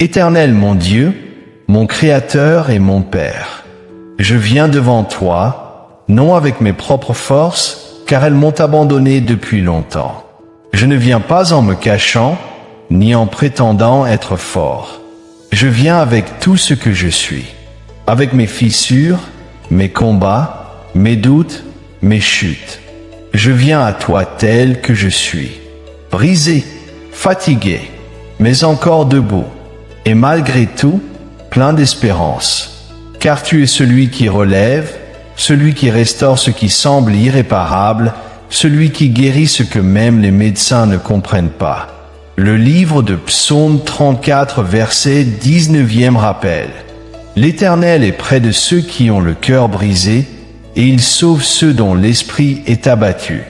Éternel mon Dieu, mon Créateur et mon Père, je viens devant toi, non avec mes propres forces, car elles m'ont abandonné depuis longtemps. Je ne viens pas en me cachant, ni en prétendant être fort. Je viens avec tout ce que je suis, avec mes fissures, mes combats, mes doutes, mes chutes. Je viens à toi tel que je suis, brisé, fatigué, mais encore debout, et malgré tout, plein d'espérance. Car tu es celui qui relève, celui qui restaure ce qui semble irréparable, celui qui guérit ce que même les médecins ne comprennent pas. Le livre de Psaume 34, verset 19e rappelle: L'Éternel est près de ceux qui ont le cœur brisé, et il sauve ceux dont l'esprit est abattu.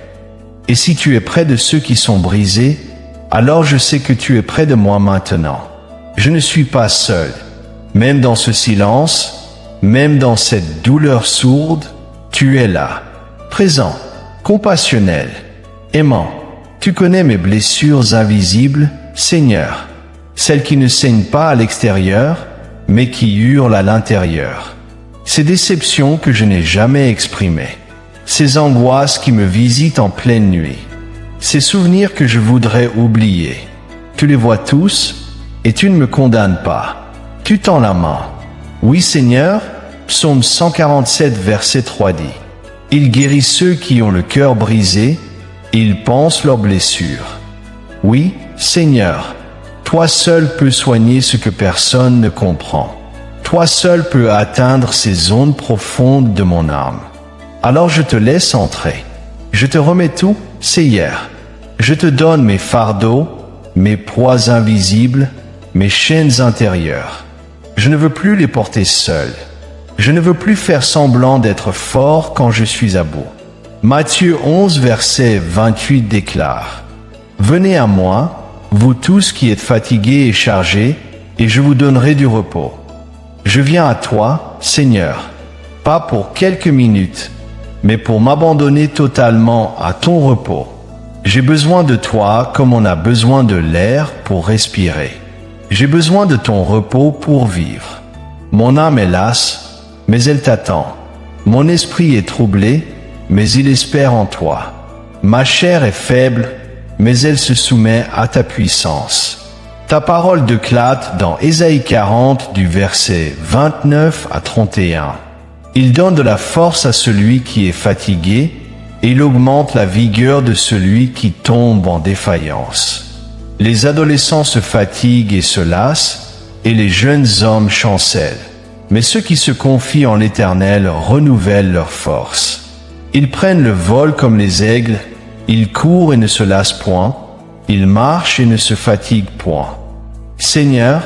Et si tu es près de ceux qui sont brisés, alors je sais que tu es près de moi maintenant. Je ne suis pas seul. Même dans ce silence, même dans cette douleur sourde, tu es là, présent, compassionnel, aimant. Tu connais mes blessures invisibles, Seigneur, celles qui ne saignent pas à l'extérieur, mais qui hurlent à l'intérieur. Ces déceptions que je n'ai jamais exprimées, ces angoisses qui me visitent en pleine nuit, ces souvenirs que je voudrais oublier. Tu les vois tous, et tu ne me condamnes pas. Tu tends la main. Oui Seigneur, Psaume 147 verset 3 dit: Il guérit ceux qui ont le cœur brisé, il panse leurs blessures. Oui, Seigneur, toi seul peux soigner ce que personne ne comprend. Toi seul peux atteindre ces zones profondes de mon âme. Alors je te laisse entrer. Je te remets tout, Seigneur. Je te donne mes fardeaux, mes poids invisibles, mes chaînes intérieures. Je ne veux plus les porter seul. Je ne veux plus faire semblant d'être fort quand je suis à bout. Matthieu 11, verset 28 déclare: Venez à moi, vous tous qui êtes fatigués et chargés, et je vous donnerai du repos. Je viens à toi, Seigneur, pas pour quelques minutes, mais pour m'abandonner totalement à ton repos. J'ai besoin de toi comme on a besoin de l'air pour respirer. J'ai besoin de ton repos pour vivre. Mon âme est lasse, mais elle t'attend. Mon esprit est troublé, mais il espère en toi. Ma chair est faible, mais elle se soumet à ta puissance. Ta parole déclate dans Ésaïe 40 du verset 29 à 31. Il donne de la force à celui qui est fatigué, et il augmente la vigueur de celui qui tombe en défaillance. Les adolescents se fatiguent et se lassent, et les jeunes hommes chancellent. Mais ceux qui se confient en l'Éternel renouvellent leur force. Ils prennent le vol comme les aigles, ils courent et ne se lassent point, ils marchent et ne se fatiguent point. Seigneur,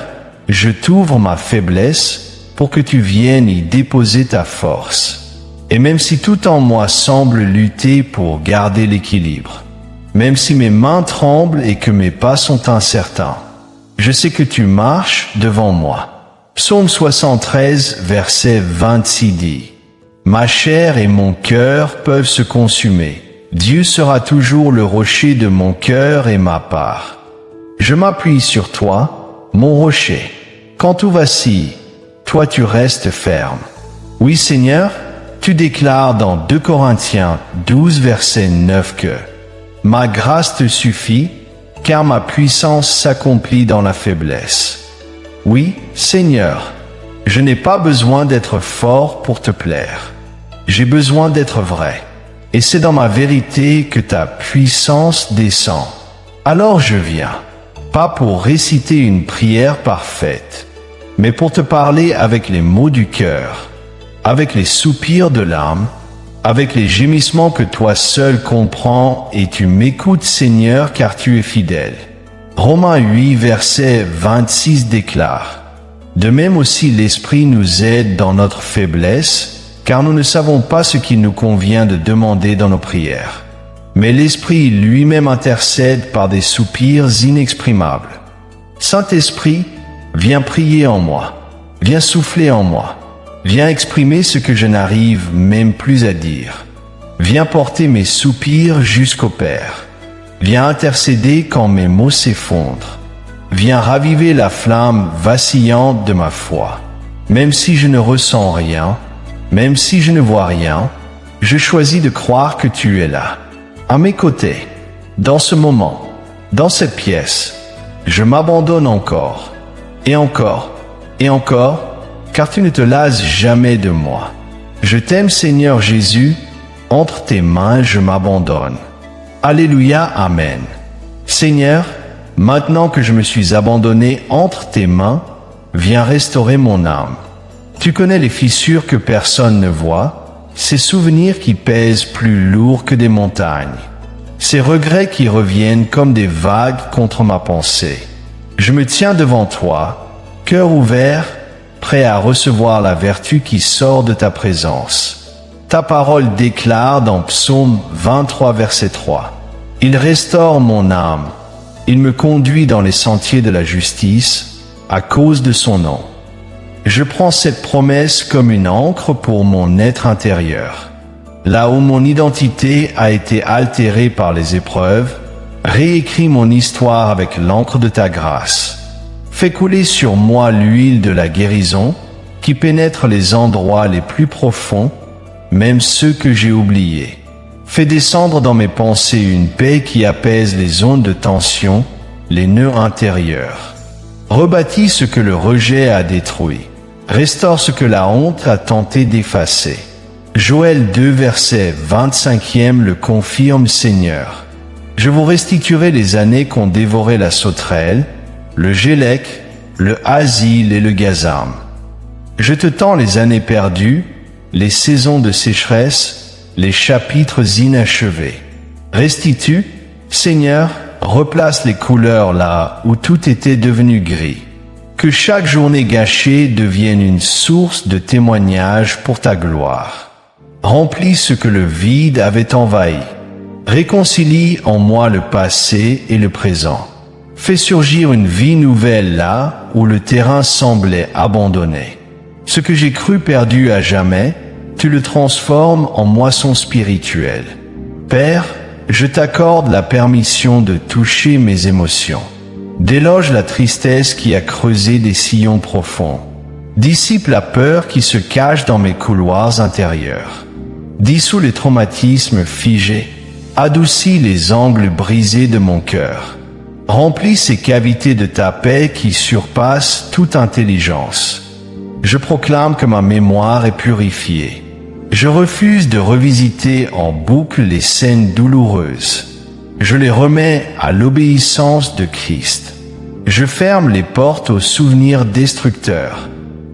je t'ouvre ma faiblesse pour que tu viennes y déposer ta force. Et même si tout en moi semble lutter pour garder l'équilibre, même si mes mains tremblent et que mes pas sont incertains, je sais que tu marches devant moi. Psaume 73, verset 26 dit: Ma chair et mon cœur peuvent se consumer. Dieu sera toujours le rocher de mon cœur et ma part. Je m'appuie sur toi, mon rocher. Quand tout vacille, toi tu restes ferme. Oui Seigneur, tu déclares dans 2 Corinthiens 12, verset 9 que ma grâce te suffit, car ma puissance s'accomplit dans la faiblesse. Oui, Seigneur, je n'ai pas besoin d'être fort pour te plaire. J'ai besoin d'être vrai. Et c'est dans ma vérité que ta puissance descend. Alors je viens, pas pour réciter une prière parfaite, mais pour te parler avec les mots du cœur, avec les soupirs de l'âme, avec les gémissements que toi seul comprends, et tu m'écoutes Seigneur car tu es fidèle. Romains 8, verset 26 déclare: De même aussi l'Esprit nous aide dans notre faiblesse, car nous ne savons pas ce qu'il nous convient de demander dans nos prières. Mais l'Esprit lui-même intercède par des soupirs inexprimables. Saint-Esprit, viens prier en moi, viens souffler en moi, viens exprimer ce que je n'arrive même plus à dire. Viens porter mes soupirs jusqu'au Père. Viens intercéder quand mes mots s'effondrent. Viens raviver la flamme vacillante de ma foi. Même si je ne ressens rien, même si je ne vois rien, je choisis de croire que tu es là, à mes côtés, dans ce moment, dans cette pièce. Je m'abandonne encore, et encore, et encore, car tu ne te lasses jamais de moi. Je t'aime, Seigneur Jésus, entre tes mains je m'abandonne. Alléluia, Amen. Seigneur, maintenant que je me suis abandonné entre tes mains, viens restaurer mon âme. Tu connais les fissures que personne ne voit, ces souvenirs qui pèsent plus lourd que des montagnes, ces regrets qui reviennent comme des vagues contre ma pensée. Je me tiens devant toi, cœur ouvert, prêt à recevoir la vertu qui sort de ta présence. Ta parole déclare dans Psaume 23, verset 3. Il restaure mon âme. Il me conduit dans les sentiers de la justice, à cause de son nom. Je prends cette promesse comme une ancre pour mon être intérieur. Là où mon identité a été altérée par les épreuves, réécris mon histoire avec l'encre de ta grâce. Fais couler sur moi l'huile de la guérison, qui pénètre les endroits les plus profonds, même ceux que j'ai oubliés. Fais descendre dans mes pensées une paix qui apaise les ondes de tension, les nœuds intérieurs. Rebâtis ce que le rejet a détruit. Restaure ce que la honte a tenté d'effacer. Joël 2, verset 25e le confirme, Seigneur. Je vous restituerai les années qu'ont dévoré la sauterelle, le gélec, le asile et le gazam. Je te tends les années perdues, les saisons de sécheresse, les chapitres inachevés. Restitue, Seigneur, replace les couleurs là où tout était devenu gris. Que chaque journée gâchée devienne une source de témoignage pour ta gloire. Remplis ce que le vide avait envahi. Réconcilie en moi le passé et le présent. Fais surgir une vie nouvelle là où le terrain semblait abandonné. Ce que j'ai cru perdu à jamais, tu le transformes en moisson spirituelle. Père, je t'accorde la permission de toucher mes émotions. Déloge la tristesse qui a creusé des sillons profonds. Dissipe la peur qui se cache dans mes couloirs intérieurs. Dissous les traumatismes figés. Adoucis les angles brisés de mon cœur. Remplis ces cavités de ta paix qui surpassent toute intelligence. Je proclame que ma mémoire est purifiée. Je refuse de revisiter en boucle les scènes douloureuses. Je les remets à l'obéissance de Christ. Je ferme les portes aux souvenirs destructeurs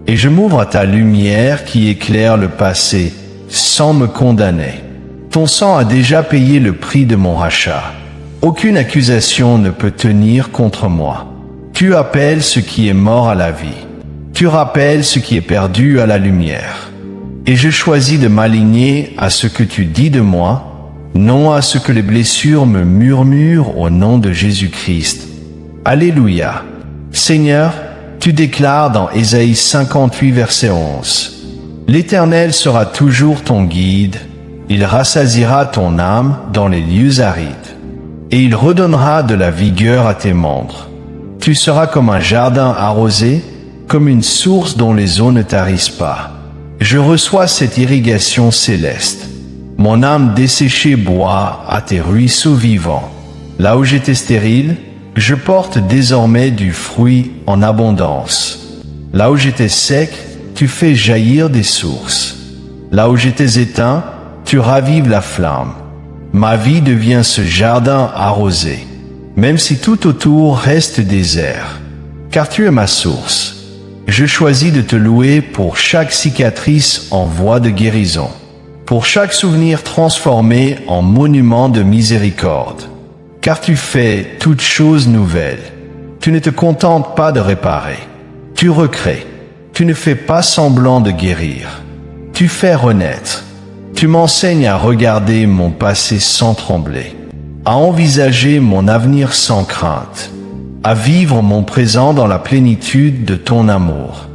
et je m'ouvre à ta lumière qui éclaire le passé sans me condamner. Ton sang a déjà payé le prix de mon rachat. Aucune accusation ne peut tenir contre moi. Tu appelles ce qui est mort à la vie. Tu rappelles ce qui est perdu à la lumière. Et je choisis de m'aligner à ce que tu dis de moi, non à ce que les blessures me murmurent au nom de Jésus-Christ. Alléluia. Seigneur, tu déclares dans Ésaïe 58, verset 11. L'Éternel sera toujours ton guide, il rassasiera ton âme dans les lieux arides, et il redonnera de la vigueur à tes membres. Tu seras comme un jardin arrosé, comme une source dont les eaux ne tarissent pas. Je reçois cette irrigation céleste. Mon âme desséchée boit à tes ruisseaux vivants. Là où j'étais stérile, je porte désormais du fruit en abondance. Là où j'étais sec, tu fais jaillir des sources. Là où j'étais éteint, tu ravives la flamme. Ma vie devient ce jardin arrosé, même si tout autour reste désert, car tu es ma source. Je choisis de te louer pour chaque cicatrice en voie de guérison, pour chaque souvenir transformé en monument de miséricorde. Car tu fais toutes choses nouvelles. Tu ne te contentes pas de réparer. Tu recrées. Tu ne fais pas semblant de guérir. Tu fais renaître. Tu m'enseignes à regarder mon passé sans trembler, à envisager mon avenir sans crainte, à vivre mon présent dans la plénitude de ton amour.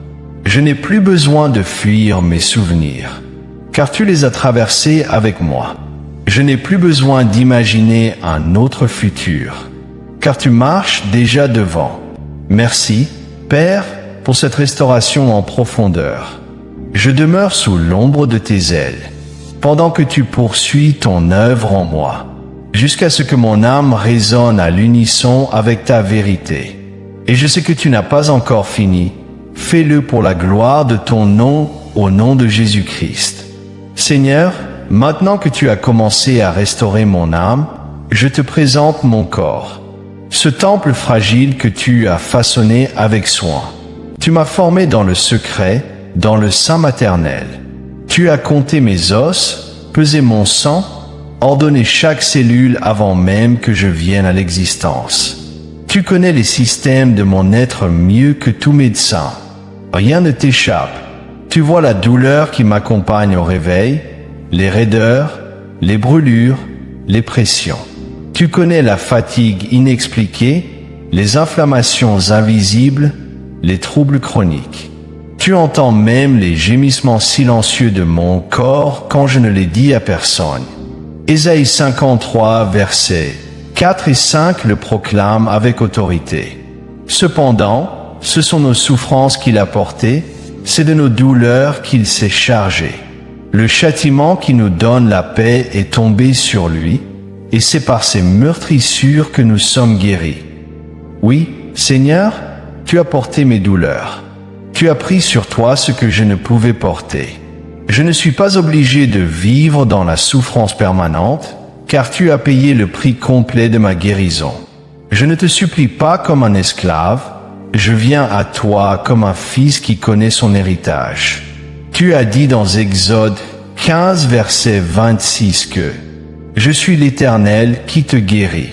Je n'ai plus besoin de fuir mes souvenirs, car tu les as traversés avec moi. Je n'ai plus besoin d'imaginer un autre futur, car tu marches déjà devant. Merci, Père, pour cette restauration en profondeur. Je demeure sous l'ombre de tes ailes, pendant que tu poursuis ton œuvre en moi, jusqu'à ce que mon âme résonne à l'unisson avec ta vérité. Et je sais que tu n'as pas encore fini. Fais-le pour la gloire de ton nom, au nom de Jésus-Christ. Seigneur, maintenant que tu as commencé à restaurer mon âme, je te présente mon corps, ce temple fragile que tu as façonné avec soin. Tu m'as formé dans le secret, dans le sein maternel. Tu as compté mes os, pesé mon sang, ordonné chaque cellule avant même que je vienne à l'existence. Tu connais les systèmes de mon être mieux que tout médecin. Rien ne t'échappe. Tu vois la douleur qui m'accompagne au réveil, les raideurs, les brûlures, les pressions. Tu connais la fatigue inexpliquée, les inflammations invisibles, les troubles chroniques. Tu entends même les gémissements silencieux de mon corps quand je ne les dis à personne. Ésaïe 53, versets 4 et 5 le proclament avec autorité. Cependant, ce sont nos souffrances qu'il a portées, c'est de nos douleurs qu'il s'est chargé. Le châtiment qui nous donne la paix est tombé sur lui, et c'est par ses meurtrissures que nous sommes guéris. Oui, Seigneur, tu as porté mes douleurs. Tu as pris sur toi ce que je ne pouvais porter. Je ne suis pas obligé de vivre dans la souffrance permanente, car tu as payé le prix complet de ma guérison. Je ne te supplie pas comme un esclave, je viens à toi comme un fils qui connaît son héritage. Tu as dit dans Exode 15, verset 26 que « Je suis l'Éternel qui te guérit ».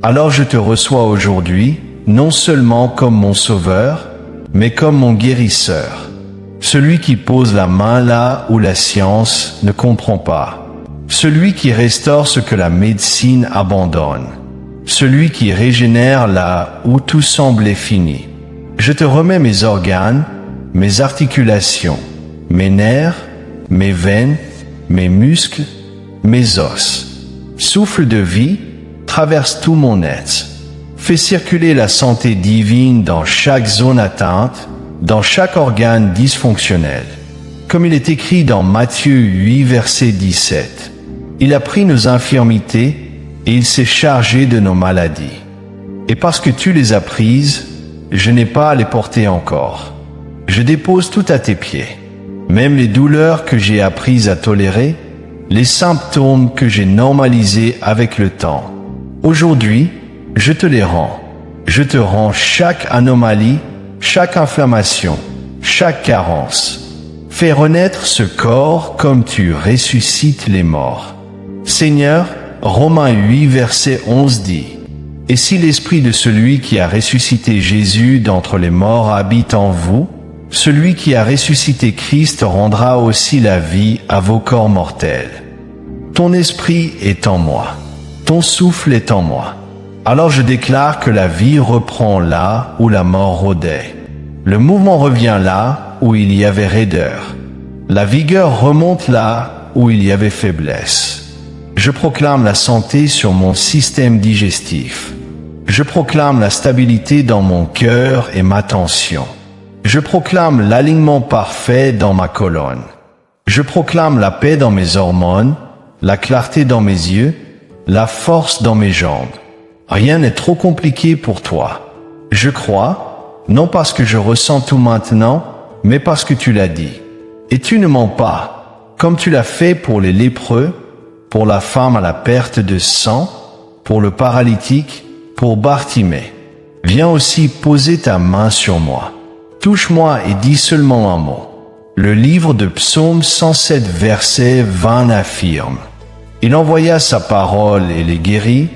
Alors je te reçois aujourd'hui, non seulement comme mon sauveur, mais comme mon guérisseur. Celui qui pose la main là où la science ne comprend pas. Celui qui restaure ce que la médecine abandonne. Celui qui régénère là où tout semblait fini. Je te remets mes organes, mes articulations, mes nerfs, mes veines, mes muscles, mes os. Souffle de vie, traverse tout mon être. Fais circuler la santé divine dans chaque zone atteinte, dans chaque organe dysfonctionnel. Comme il est écrit dans Matthieu 8, verset 17. Il a pris nos infirmités et il s'est chargé de nos maladies. Et parce que tu les as prises, je n'ai pas à les porter encore. Je dépose tout à tes pieds. Même les douleurs que j'ai apprises à tolérer, les symptômes que j'ai normalisés avec le temps. Aujourd'hui, je te les rends. Je te rends chaque anomalie, chaque inflammation, chaque carence. Fais renaître ce corps comme tu ressuscites les morts. Seigneur, Romains 8, verset 11 dit, « Et si l'esprit de celui qui a ressuscité Jésus d'entre les morts habite en vous, celui qui a ressuscité Christ rendra aussi la vie à vos corps mortels. Ton esprit est en moi, ton souffle est en moi. Alors je déclare que la vie reprend là où la mort rôdait. Le mouvement revient là où il y avait raideur. La vigueur remonte là où il y avait faiblesse. Je proclame la santé sur mon système digestif. Je proclame la stabilité dans mon cœur et ma tension. Je proclame l'alignement parfait dans ma colonne. Je proclame la paix dans mes hormones, la clarté dans mes yeux, la force dans mes jambes. Rien n'est trop compliqué pour toi. Je crois, non parce que je ressens tout maintenant, mais parce que tu l'as dit. Et tu ne mens pas, comme tu l'as fait pour les lépreux, pour la femme à la perte de sang, pour le paralytique, pour Bartimée. Viens aussi poser ta main sur moi. Touche-moi et dis seulement un mot. Le livre de Psaume 107, verset 20 affirme. Il envoya sa parole et les guérit,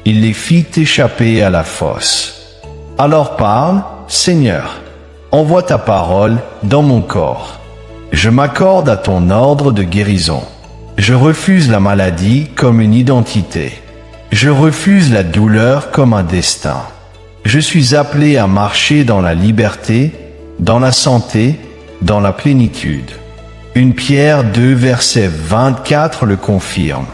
il les fit échapper à la fosse. Alors parle, Seigneur, envoie ta parole dans mon corps. Je m'accorde à ton ordre de guérison. Je refuse la maladie comme une identité. Je refuse la douleur comme un destin. Je suis appelé à marcher dans la liberté, dans la santé, dans la plénitude. 1 Pierre 2, verset 24 le confirme.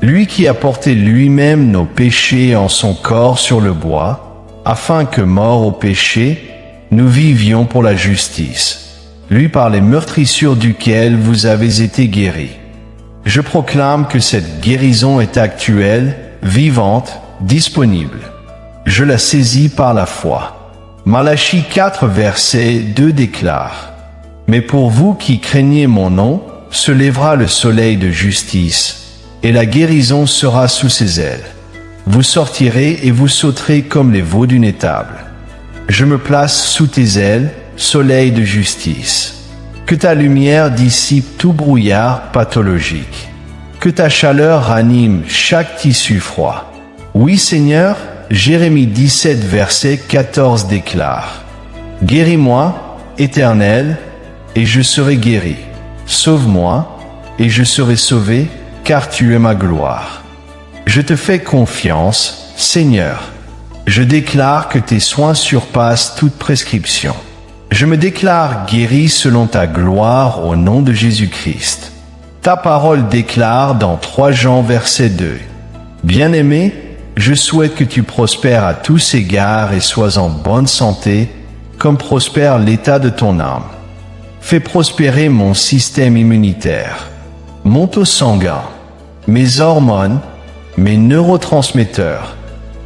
Lui qui a porté lui-même nos péchés en son corps sur le bois, afin que, morts au péché, nous vivions pour la justice, lui par les meurtrissures duquel vous avez été guéris. Je proclame que cette guérison est actuelle, vivante, disponible. Je la saisis par la foi. Malachie 4 verset 2 déclare: Mais pour vous qui craignez mon nom, se lèvera le soleil de justice, et la guérison sera sous ses ailes. Vous sortirez et vous sauterez comme les veaux d'une étable. Je me place sous tes ailes, soleil de justice. Que ta lumière dissipe tout brouillard pathologique. Que ta chaleur ranime chaque tissu froid. Oui Seigneur, Jérémie 17 verset 14 déclare: Guéris-moi, Éternel, et je serai guéri. Sauve-moi, et je serai sauvé, car tu es ma gloire. Je te fais confiance, Seigneur. Je déclare que tes soins surpassent toute prescription. Je me déclare guéri selon ta gloire au nom de Jésus-Christ. Ta parole déclare dans 3 Jean verset 2: Bien-aimé, je souhaite que tu prospères à tous égards et sois en bonne santé, comme prospère l'état de ton âme. Fais prospérer mon système immunitaire, mon taux sanguin, mes hormones, mes neurotransmetteurs.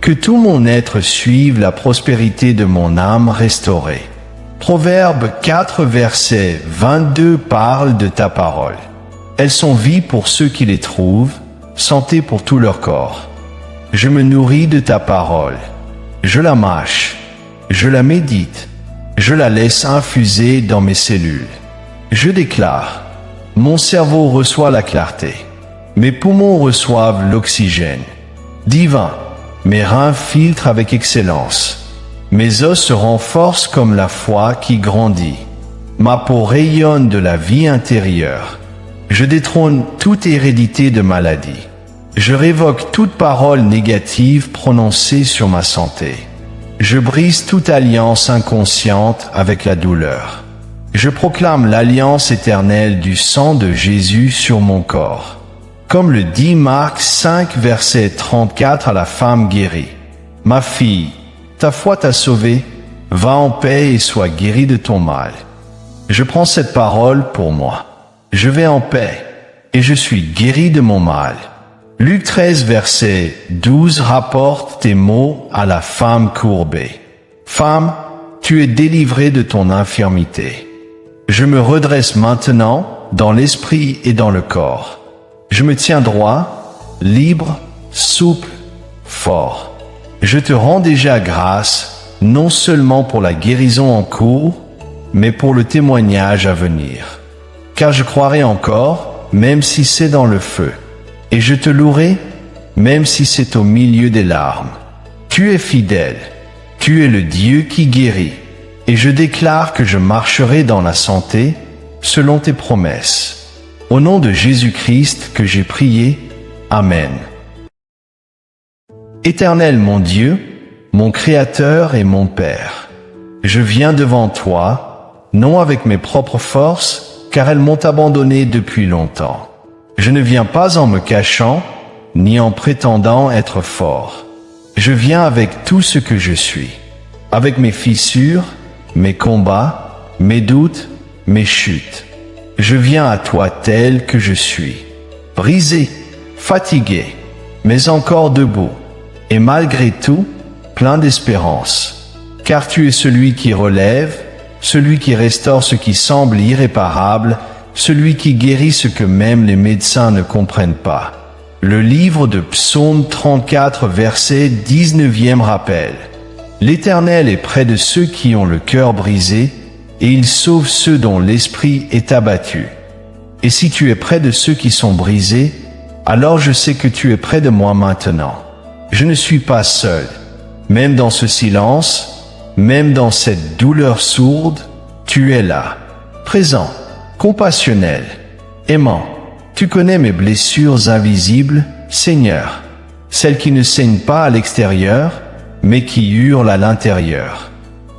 Que tout mon être suive la prospérité de mon âme restaurée. Proverbe 4 verset 22 parle de ta parole. Elles sont vie pour ceux qui les trouvent, santé pour tout leur corps. Je me nourris de ta parole. Je la mâche. Je la médite. Je la laisse infuser dans mes cellules. Je déclare: mon cerveau reçoit la clarté. Mes poumons reçoivent l'oxygène divin. Mes reins filtrent avec excellence. Mes os se renforcent comme la foi qui grandit. Ma peau rayonne de la vie intérieure. Je détrône toute hérédité de maladie. Je révoque toute parole négative prononcée sur ma santé. Je brise toute alliance inconsciente avec la douleur. Je proclame l'alliance éternelle du sang de Jésus sur mon corps. Comme le dit Marc 5 verset 34 à la femme guérie: Ma fille, ta foi t'a sauvée, va en paix et sois guérie de ton mal. Je prends cette parole pour moi. Je vais en paix, et je suis guéri de mon mal. Luc 13 verset 12 rapporte tes mots à la femme courbée. Femme, tu es délivrée de ton infirmité. Je me redresse maintenant dans l'esprit et dans le corps. Je me tiens droit, libre, souple, fort. Je te rends déjà grâce, non seulement pour la guérison en cours, mais pour le témoignage à venir. Car je croirai encore, même si c'est dans le feu. Et je te louerai, même si c'est au milieu des larmes. Tu es fidèle, tu es le Dieu qui guérit, et je déclare que je marcherai dans la santé, selon tes promesses. Au nom de Jésus-Christ que j'ai prié, Amen. Éternel mon Dieu, mon Créateur et mon Père, je viens devant toi, non avec mes propres forces, car elles m'ont abandonné depuis longtemps. Je ne viens pas en me cachant, ni en prétendant être fort. Je viens avec tout ce que je suis, avec mes fissures, mes combats, mes doutes, mes chutes. Je viens à toi tel que je suis, brisé, fatigué, mais encore debout, et malgré tout, plein d'espérance. Car tu es celui qui relève, celui qui restaure ce qui semble irréparable, celui qui guérit ce que même les médecins ne comprennent pas. Le livre de Psaume 34 verset 19e rappelle: L'Éternel est près de ceux qui ont le cœur brisé, et il sauve ceux dont l'esprit est abattu. Et si tu es près de ceux qui sont brisés, alors je sais que tu es près de moi maintenant. Je ne suis pas seul. Même dans ce silence, même dans cette douleur sourde, tu es là, présent, compassionnel, aimant. Tu connais mes blessures invisibles, Seigneur, celles qui ne saignent pas à l'extérieur, mais qui hurlent à l'intérieur.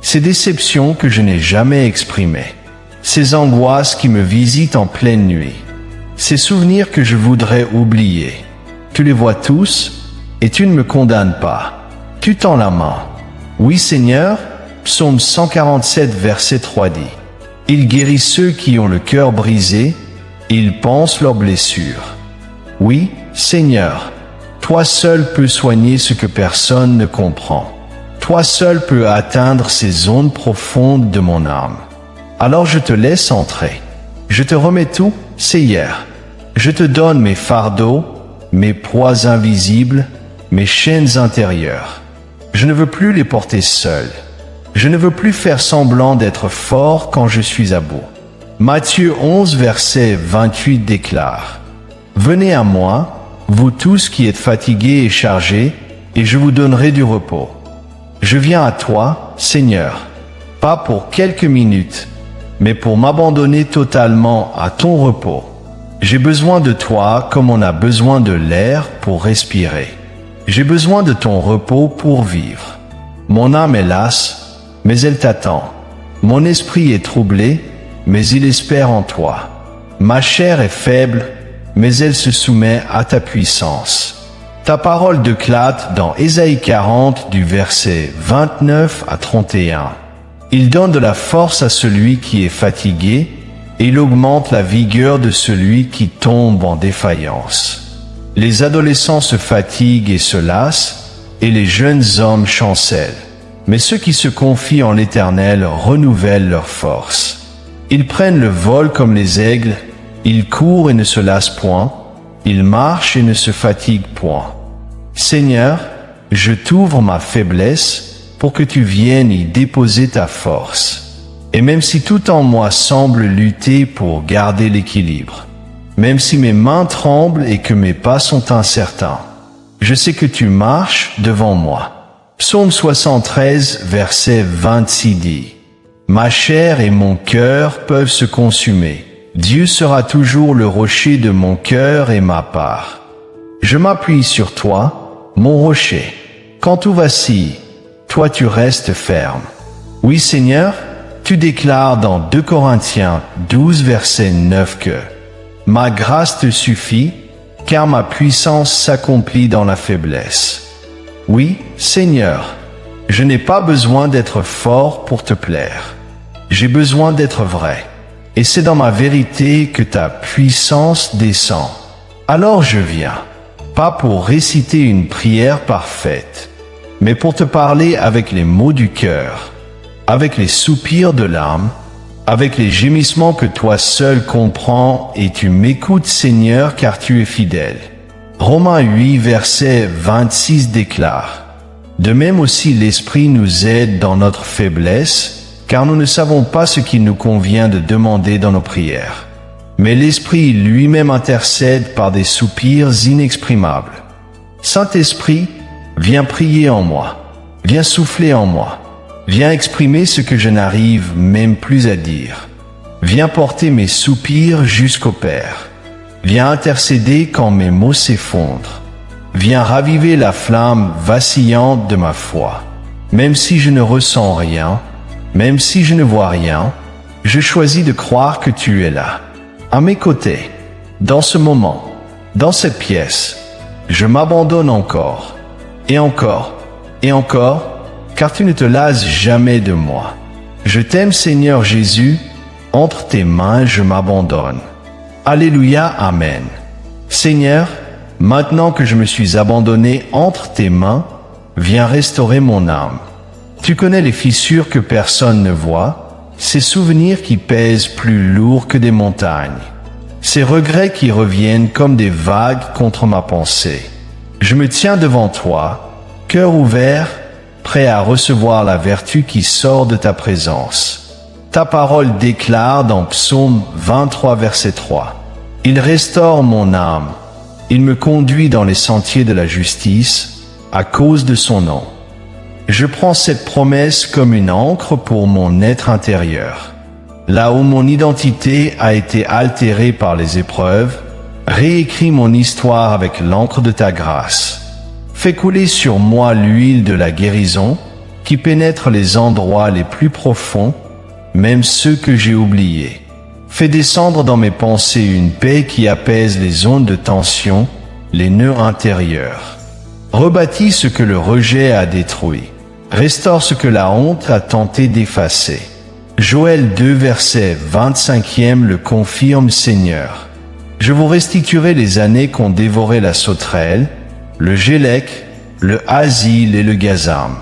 Ces déceptions que je n'ai jamais exprimées, ces angoisses qui me visitent en pleine nuit, ces souvenirs que je voudrais oublier. Tu les vois tous, et tu ne me condamnes pas. Tu tends la main. Oui Seigneur, Psaume 147 verset 3 dit, « Il guérit ceux qui ont le cœur brisé, il panse leurs blessures. » Oui, Seigneur, toi seul peux soigner ce que personne ne comprend. Toi seul peux atteindre ces zones profondes de mon âme. Alors je te laisse entrer. Je te remets tout, Seigneur. Je te donne mes fardeaux, mes poids invisibles, mes chaînes intérieures. Je ne veux plus les porter seul. Je ne veux plus faire semblant d'être fort quand je suis à bout. Matthieu 11, verset 28 déclare, « Venez à moi, vous tous qui êtes fatigués et chargés, et je vous donnerai du repos. » Je viens à toi, Seigneur, pas pour quelques minutes, mais pour m'abandonner totalement à ton repos. J'ai besoin de toi comme on a besoin de l'air pour respirer. J'ai besoin de ton repos pour vivre. Mon âme est lasse, mais elle t'attend. Mon esprit est troublé, mais il espère en toi. Ma chair est faible, mais elle se soumet à ta puissance. Ta parole déclate dans Ésaïe 40 du verset 29 à 31. Il donne de la force à celui qui est fatigué, et il augmente la vigueur de celui qui tombe en défaillance. Les adolescents se fatiguent et se lassent, et les jeunes hommes chancellent. Mais ceux qui se confient en l'Éternel renouvellent leur force. Ils prennent le vol comme les aigles, ils courent et ne se lassent point, ils marchent et ne se fatiguent point. Seigneur, je t'ouvre ma faiblesse pour que tu viennes y déposer ta force. Et même si tout en moi semble lutter pour garder l'équilibre, même si mes mains tremblent et que mes pas sont incertains, je sais que tu marches devant moi. Psaume 73, verset 26 dit, « Ma chair et mon cœur peuvent se consumer. Dieu sera toujours le rocher de mon cœur et ma part. Je m'appuie sur toi, mon rocher. Quand tout vacille, toi tu restes ferme. Oui Seigneur, tu déclares dans 2 Corinthiens 12 verset 9 que « Ma grâce te suffit, car ma puissance s'accomplit dans la faiblesse. » Oui, Seigneur, je n'ai pas besoin d'être fort pour te plaire. J'ai besoin d'être vrai. Et c'est dans ma vérité que ta puissance descend. Alors je viens. Pas pour réciter une prière parfaite, mais pour te parler avec les mots du cœur, avec les soupirs de l'âme, avec les gémissements que toi seul comprends, et tu m'écoutes Seigneur car tu es fidèle. Romains 8 verset 26 déclare, « De même aussi l'Esprit nous aide dans notre faiblesse, car nous ne savons pas ce qu'il nous convient de demander dans nos prières. Mais l'Esprit lui-même intercède par des soupirs inexprimables. Saint-Esprit, viens prier en moi, viens souffler en moi, viens exprimer ce que je n'arrive même plus à dire. Viens porter mes soupirs jusqu'au Père. Viens intercéder quand mes mots s'effondrent. Viens raviver la flamme vacillante de ma foi. Même si je ne ressens rien, même si je ne vois rien, je choisis de croire que tu es là. À mes côtés, dans ce moment, dans cette pièce, je m'abandonne encore, et encore, et encore, car tu ne te lasses jamais de moi. Je t'aime Seigneur Jésus, entre tes mains je m'abandonne. Alléluia, Amen. Seigneur, maintenant que je me suis abandonné entre tes mains, viens restaurer mon âme. Tu connais les fissures que personne ne voit, ces souvenirs qui pèsent plus lourd que des montagnes, ces regrets qui reviennent comme des vagues contre ma pensée. Je me tiens devant toi, cœur ouvert, prêt à recevoir la vertu qui sort de ta présence. Ta parole déclare dans Psaume 23 verset 3, « Il restaure mon âme, il me conduit dans les sentiers de la justice, à cause de son nom. » Je prends cette promesse comme une encre pour mon être intérieur. Là où mon identité a été altérée par les épreuves, réécris mon histoire avec l'encre de ta grâce. Fais couler sur moi l'huile de la guérison qui pénètre les endroits les plus profonds, même ceux que j'ai oubliés. Fais descendre dans mes pensées une paix qui apaise les zones de tension, les nœuds intérieurs. Rebâtis ce que le rejet a détruit. Restaure ce que la honte a tenté d'effacer. Joël 2 verset 25e le confirme, Seigneur. Je vous restituerai les années qu'ont dévoré la sauterelle, le gélec, le asile et le gazam.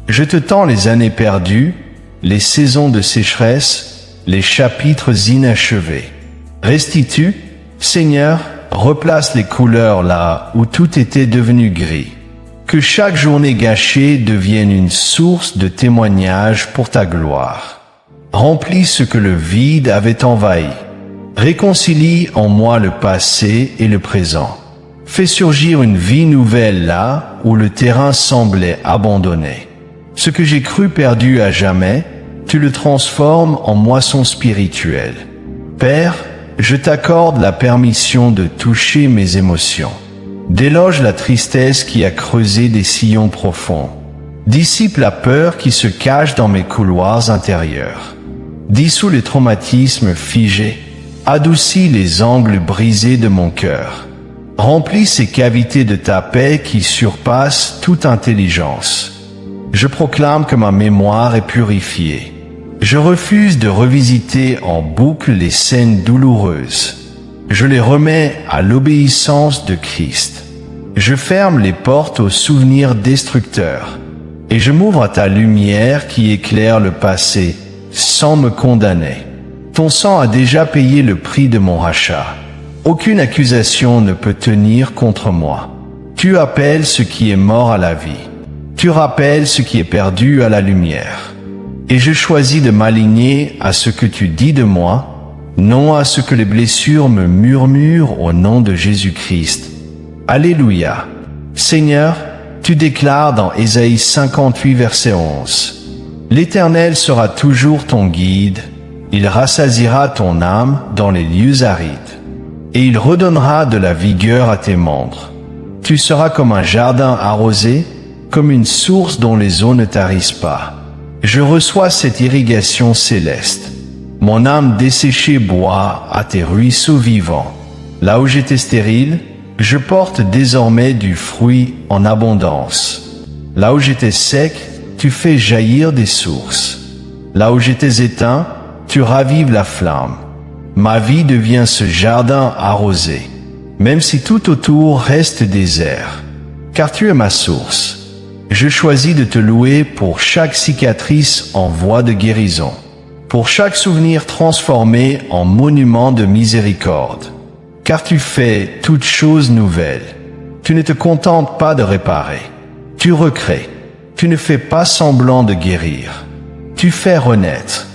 Je te tends les années perdues, les saisons de sécheresse, les chapitres inachevés. Restitue, Seigneur, replace les couleurs là où tout était devenu gris. Que chaque journée gâchée devienne une source de témoignage pour ta gloire. Remplis ce que le vide avait envahi. Réconcilie en moi le passé et le présent. Fais surgir une vie nouvelle là où le terrain semblait abandonné. Ce que j'ai cru perdu à jamais, tu le transformes en moisson spirituelle. Père, je t'accorde la permission de toucher mes émotions. Déloge la tristesse qui a creusé des sillons profonds. Dissipe la peur qui se cache dans mes couloirs intérieurs. Dissous les traumatismes figés. Adoucis les angles brisés de mon cœur. Remplis ces cavités de ta paix qui surpassent toute intelligence. Je proclame que ma mémoire est purifiée. Je refuse de revisiter en boucle les scènes douloureuses. Je les remets à l'obéissance de Christ. Je ferme les portes aux souvenirs destructeurs. Et je m'ouvre à ta lumière qui éclaire le passé sans me condamner. Ton sang a déjà payé le prix de mon rachat. Aucune accusation ne peut tenir contre moi. Tu appelles ce qui est mort à la vie. Tu rappelles ce qui est perdu à la lumière. Et je choisis de m'aligner à ce que tu dis de moi, non à ce que les blessures me murmurent au nom de Jésus-Christ. Alléluia. Seigneur, tu déclares dans Ésaïe 58 verset 11. L'Éternel sera toujours ton guide. Il rassasiera ton âme dans les lieux arides, et il redonnera de la vigueur à tes membres. Tu seras comme un jardin arrosé, comme une source dont les eaux ne tarissent pas. Je reçois cette irrigation céleste. Mon âme desséchée boit à tes ruisseaux vivants. Là où j'étais stérile, je porte désormais du fruit en abondance. Là où j'étais sec, tu fais jaillir des sources. Là où j'étais éteint, tu ravives la flamme. Ma vie devient ce jardin arrosé, même si tout autour reste désert, car tu es ma source. Je choisis de te louer pour chaque cicatrice en voie de guérison, pour chaque souvenir transformé en monument de miséricorde, car tu fais toutes choses nouvelles. Tu ne te contentes pas de réparer, tu recrées. Tu ne fais pas semblant de guérir, tu fais renaître.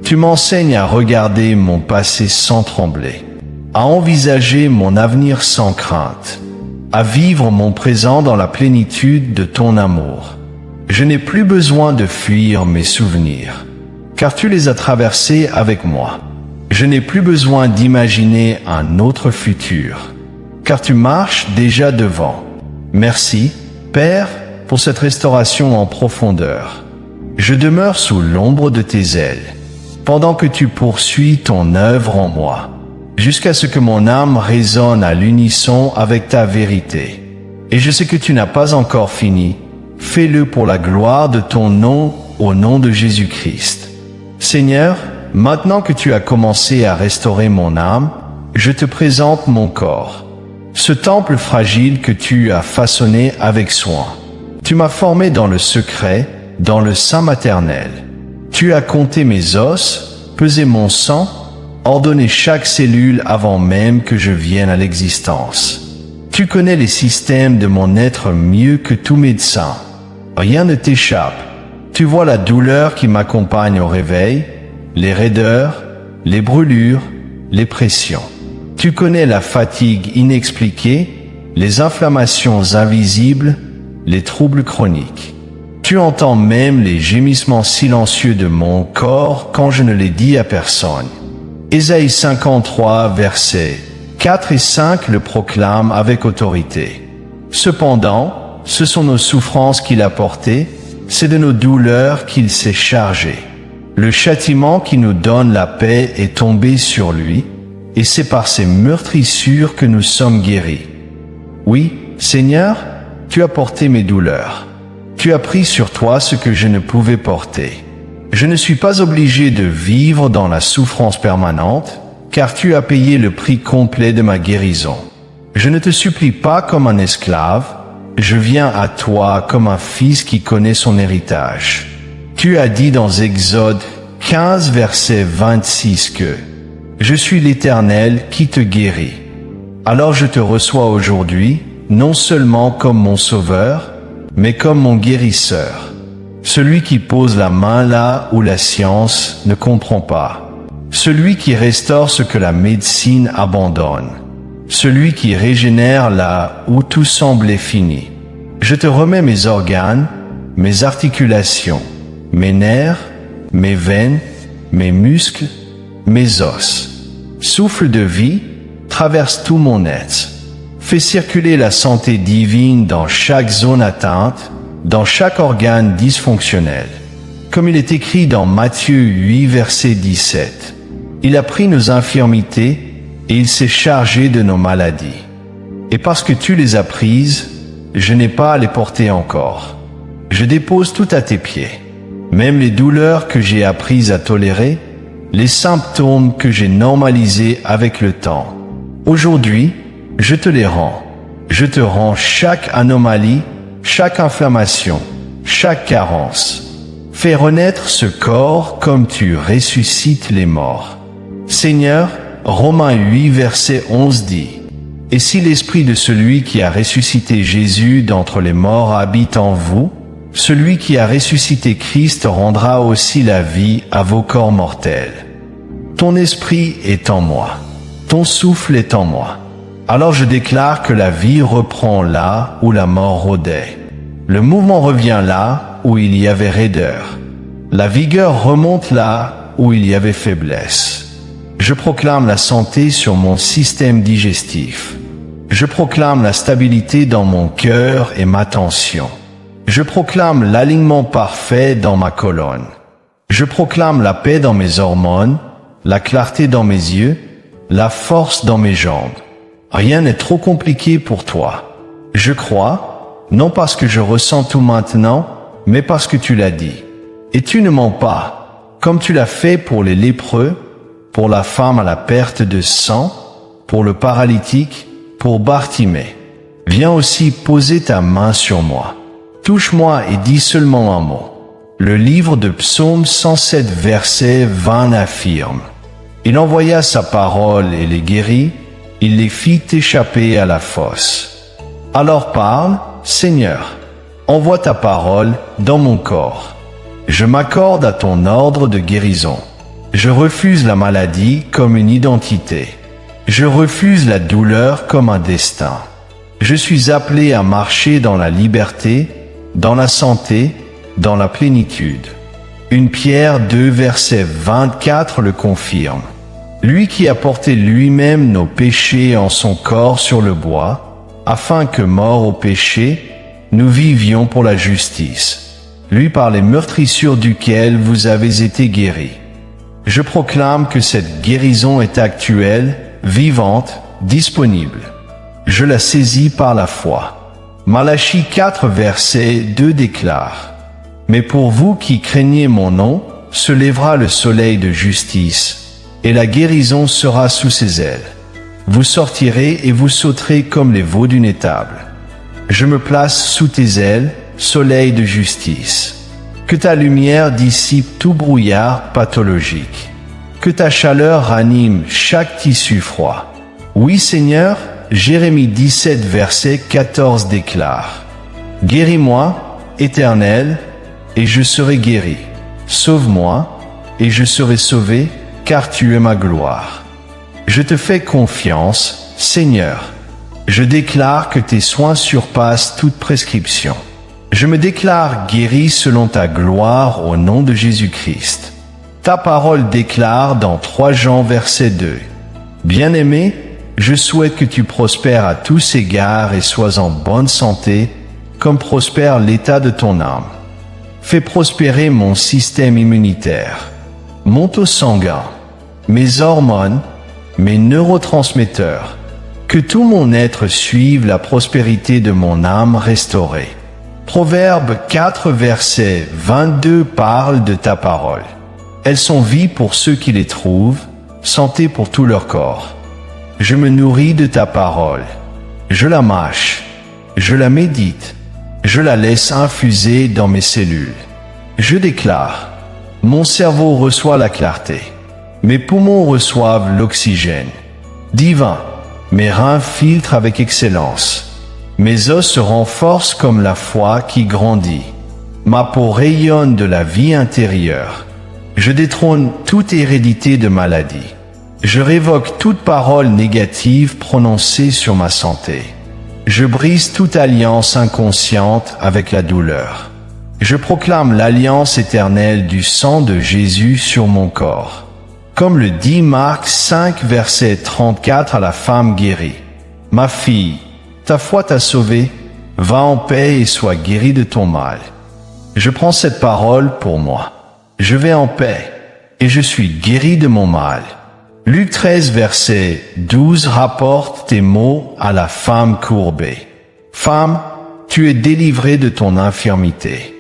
Tu m'enseignes à regarder mon passé sans trembler, à envisager mon avenir sans crainte, à vivre mon présent dans la plénitude de ton amour. Je n'ai plus besoin de fuir mes souvenirs, car tu les as traversés avec moi. Je n'ai plus besoin d'imaginer un autre futur, car tu marches déjà devant. Merci, Père, pour cette restauration en profondeur. Je demeure sous l'ombre de tes ailes, pendant que tu poursuis ton œuvre en moi, jusqu'à ce que mon âme résonne à l'unisson avec ta vérité. Et je sais que tu n'as pas encore fini. Fais-le pour la gloire de ton nom, au nom de Jésus-Christ. Seigneur, maintenant que tu as commencé à restaurer mon âme, je te présente mon corps, ce temple fragile que tu as façonné avec soin. Tu m'as formé dans le secret, dans le sein maternel. Tu as compté mes os, pesé mon sang, ordonné chaque cellule avant même que je vienne à l'existence. Tu connais les systèmes de mon être mieux que tout médecin. Rien ne t'échappe. Tu vois la douleur qui m'accompagne au réveil, les raideurs, les brûlures, les pressions. Tu connais la fatigue inexpliquée, les inflammations invisibles, les troubles chroniques. Tu entends même les gémissements silencieux de mon corps quand je ne les dis à personne. Ésaïe 53, versets 4 et 5 le proclament avec autorité. Cependant, ce sont nos souffrances qu'il a portées, c'est de nos douleurs qu'il s'est chargé. Le châtiment qui nous donne la paix est tombé sur lui, et c'est par ses meurtrissures que nous sommes guéris. Oui, Seigneur, tu as porté mes douleurs. Tu as pris sur toi ce que je ne pouvais porter. Je ne suis pas obligé de vivre dans la souffrance permanente, car tu as payé le prix complet de ma guérison. Je ne te supplie pas comme un esclave, je viens à toi comme un fils qui connaît son héritage. Tu as dit dans Exode 15 verset 26 que « Je suis l'Éternel qui te guérit ». Alors je te reçois aujourd'hui, non seulement comme mon sauveur, mais comme mon guérisseur. Celui qui pose la main là où la science ne comprend pas. Celui qui restaure ce que la médecine abandonne. Celui qui régénère là où tout semblait fini. Je te remets mes organes, mes articulations, mes nerfs, mes veines, mes muscles, mes os. Souffle de vie, traverse tout mon être. Fais circuler la santé divine dans chaque zone atteinte, dans chaque organe dysfonctionnel. Comme il est écrit dans Matthieu 8 verset 17. Il a pris nos infirmités et il s'est chargé de nos maladies. Et parce que tu les as prises, je n'ai pas à les porter encore. Je dépose tout à tes pieds. Même les douleurs que j'ai apprises à tolérer, les symptômes que j'ai normalisés avec le temps. Aujourd'hui, je te les rends. Je te rends chaque anomalie, chaque inflammation, chaque carence. Fais renaître ce corps comme tu ressuscites les morts. Seigneur, Romains 8 verset 11 dit « Et si l'esprit de celui qui a ressuscité Jésus d'entre les morts habite en vous, celui qui a ressuscité Christ rendra aussi la vie à vos corps mortels. Ton esprit est en moi, ton souffle est en moi. Alors je déclare que la vie reprend là où la mort rôdait. Le mouvement revient là où il y avait raideur. La vigueur remonte là où il y avait faiblesse. Je proclame la santé sur mon système digestif. Je proclame la stabilité dans mon cœur et ma tension. Je proclame l'alignement parfait dans ma colonne. Je proclame la paix dans mes hormones, la clarté dans mes yeux, la force dans mes jambes. Rien n'est trop compliqué pour toi. Je crois, non parce que je ressens tout maintenant, mais parce que tu l'as dit. Et tu ne mens pas, comme tu l'as fait pour les lépreux, pour la femme à la perte de sang, pour le paralytique, pour Bartimée. Viens aussi poser ta main sur moi. Touche-moi et dis seulement un mot. Le livre de Psaume 107 verset 20 affirme. Il envoya sa parole et les guérit, il les fit échapper à la fosse. Alors parle, Seigneur, envoie ta parole dans mon corps. Je m'accorde à ton ordre de guérison. Je refuse la maladie comme une identité. Je refuse la douleur comme un destin. Je suis appelé à marcher dans la liberté, dans la santé, dans la plénitude. 1 Pierre 2 verset 24 le confirme. Lui qui a porté lui-même nos péchés en son corps sur le bois, afin que, morts au péché, nous vivions pour la justice. Lui par les meurtrissures duquel vous avez été guéris. Je proclame que cette guérison est actuelle, vivante, disponible. Je la saisis par la foi. Malachie 4 verset 2 déclare « Mais pour vous qui craignez mon nom, se lèvera le soleil de justice, et la guérison sera sous ses ailes. Vous sortirez et vous sauterez comme les veaux d'une étable. Je me place sous tes ailes, soleil de justice. Que ta lumière dissipe tout brouillard pathologique. Que ta chaleur ranime chaque tissu froid. Oui Seigneur, Jérémie 17 verset 14 déclare « Guéris-moi, Éternel, et je serai guéri. Sauve-moi, et je serai sauvé, car tu es ma gloire. Je te fais confiance, Seigneur. Je déclare que tes soins surpassent toute prescription. Je me déclare guéri selon ta gloire au nom de Jésus-Christ. Ta parole déclare dans 3 Jean verset 2. Bien-aimé, je souhaite que tu prospères à tous égards et sois en bonne santé, comme prospère l'état de ton âme. Fais prospérer mon système immunitaire, mon taux sanguin, mes hormones, mes neurotransmetteurs. Que tout mon être suive la prospérité de mon âme restaurée. Proverbe 4 verset 22 parle de ta parole. Elles sont vie pour ceux qui les trouvent, santé pour tout leur corps. Je me nourris de ta parole. Je la mâche. Je la médite. Je la laisse infuser dans mes cellules. Je déclare, mon cerveau reçoit la clarté. Mes poumons reçoivent l'oxygène. Divin, mes reins filtrent avec excellence. Mes os se renforcent comme la foi qui grandit. Ma peau rayonne de la vie intérieure. Je détrône toute hérédité de maladie. Je révoque toute parole négative prononcée sur ma santé. Je brise toute alliance inconsciente avec la douleur. Je proclame l'alliance éternelle du sang de Jésus sur mon corps. Comme le dit Marc 5 verset 34 à la femme guérie. Ma fille, ta foi t'a sauvée, va en paix et sois guérie de ton mal. Je prends cette parole pour moi. Je vais en paix, et je suis guéri de mon mal. Luc 13 verset 12 rapporte tes mots à la femme courbée. Femme, tu es délivrée de ton infirmité.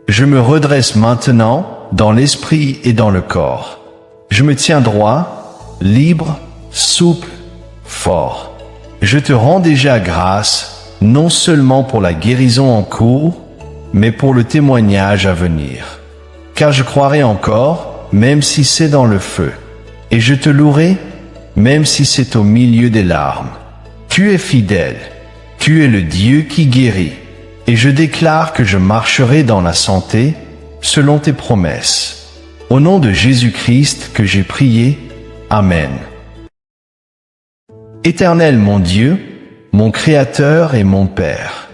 Je me redresse maintenant dans l'esprit et dans le corps. Je me tiens droit, libre, souple, fort. Je te rends déjà grâce, non seulement pour la guérison en cours, mais pour le témoignage à venir. Car je croirai encore, même si c'est dans le feu. Et je te louerai, même si c'est au milieu des larmes. Tu es fidèle, tu es le Dieu qui guérit. Et je déclare que je marcherai dans la santé, selon tes promesses. Au nom de Jésus-Christ que j'ai prié, Amen. Éternel mon Dieu, mon Créateur et mon Père,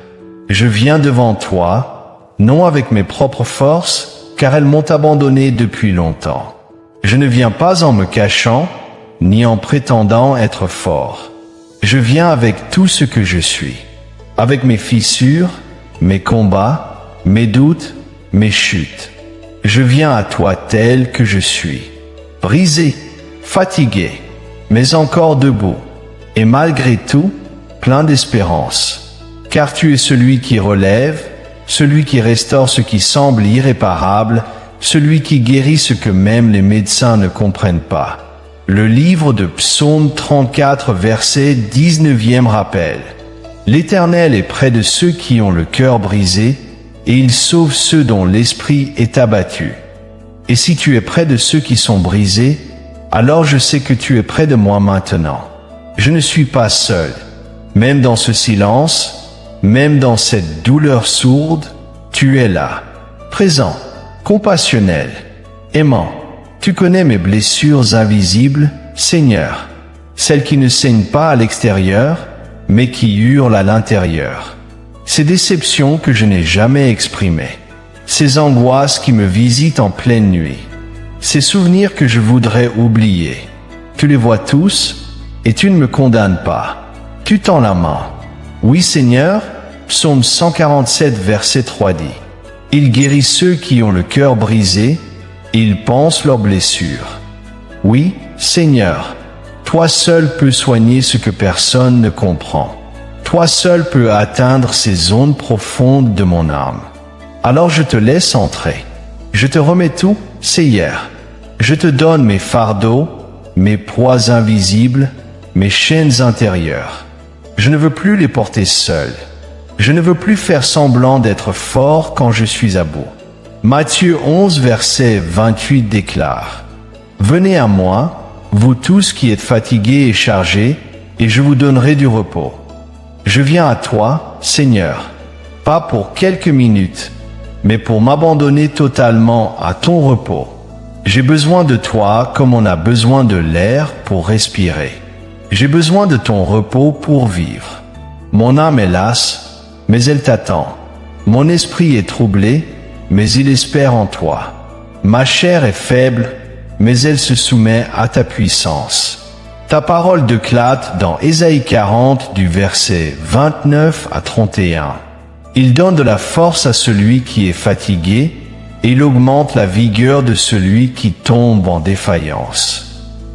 je viens devant toi, non avec mes propres forces, car elles m'ont abandonné depuis longtemps. Je ne viens pas en me cachant, ni en prétendant être fort. Je viens avec tout ce que je suis, avec mes fissures, mes combats, mes doutes, mes chutes. Je viens à toi tel que je suis, brisé, fatigué, mais encore debout. Et malgré tout, plein d'espérance, car tu es celui qui relève, celui qui restaure ce qui semble irréparable, celui qui guérit ce que même les médecins ne comprennent pas. Le livre de Psaume 34 verset 19e rappelle. L'Éternel est près de ceux qui ont le cœur brisé, et il sauve ceux dont l'esprit est abattu. Et si tu es près de ceux qui sont brisés, alors je sais que tu es près de moi maintenant. Je ne suis pas seul. Même dans ce silence, même dans cette douleur sourde, tu es là, présent, compassionnel, aimant. Tu connais mes blessures invisibles, Seigneur, celles qui ne saignent pas à l'extérieur, mais qui hurlent à l'intérieur. Ces déceptions que je n'ai jamais exprimées, ces angoisses qui me visitent en pleine nuit, ces souvenirs que je voudrais oublier. Tu les vois tous, et tu ne me condamnes pas. Tu tends la main. Oui Seigneur, Psaume 147 verset 3 dit. Il guérit ceux qui ont le cœur brisé, il pense leurs blessures. Oui, Seigneur, toi seul peux soigner ce que personne ne comprend. Toi seul peux atteindre ces zones profondes de mon âme. Alors je te laisse entrer. Je te remets tout, Seigneur. Je te donne mes fardeaux, mes poids invisibles, mes chaînes intérieures. Je ne veux plus les porter seul. Je ne veux plus faire semblant d'être fort quand je suis à bout. Matthieu 11 verset 28 déclare: Venez à moi, vous tous qui êtes fatigués et chargés, et je vous donnerai du repos. Je viens à toi, Seigneur, pas pour quelques minutes, mais pour m'abandonner totalement à ton repos. J'ai besoin de toi comme on a besoin de l'air pour respirer. J'ai besoin de ton repos pour vivre. Mon âme est lasse, mais elle t'attend. Mon esprit est troublé, mais il espère en toi. Ma chair est faible, mais elle se soumet à ta puissance. Ta parole déclate dans Ésaïe 40 du verset 29 à 31. Il donne de la force à celui qui est fatigué, et il augmente la vigueur de celui qui tombe en défaillance.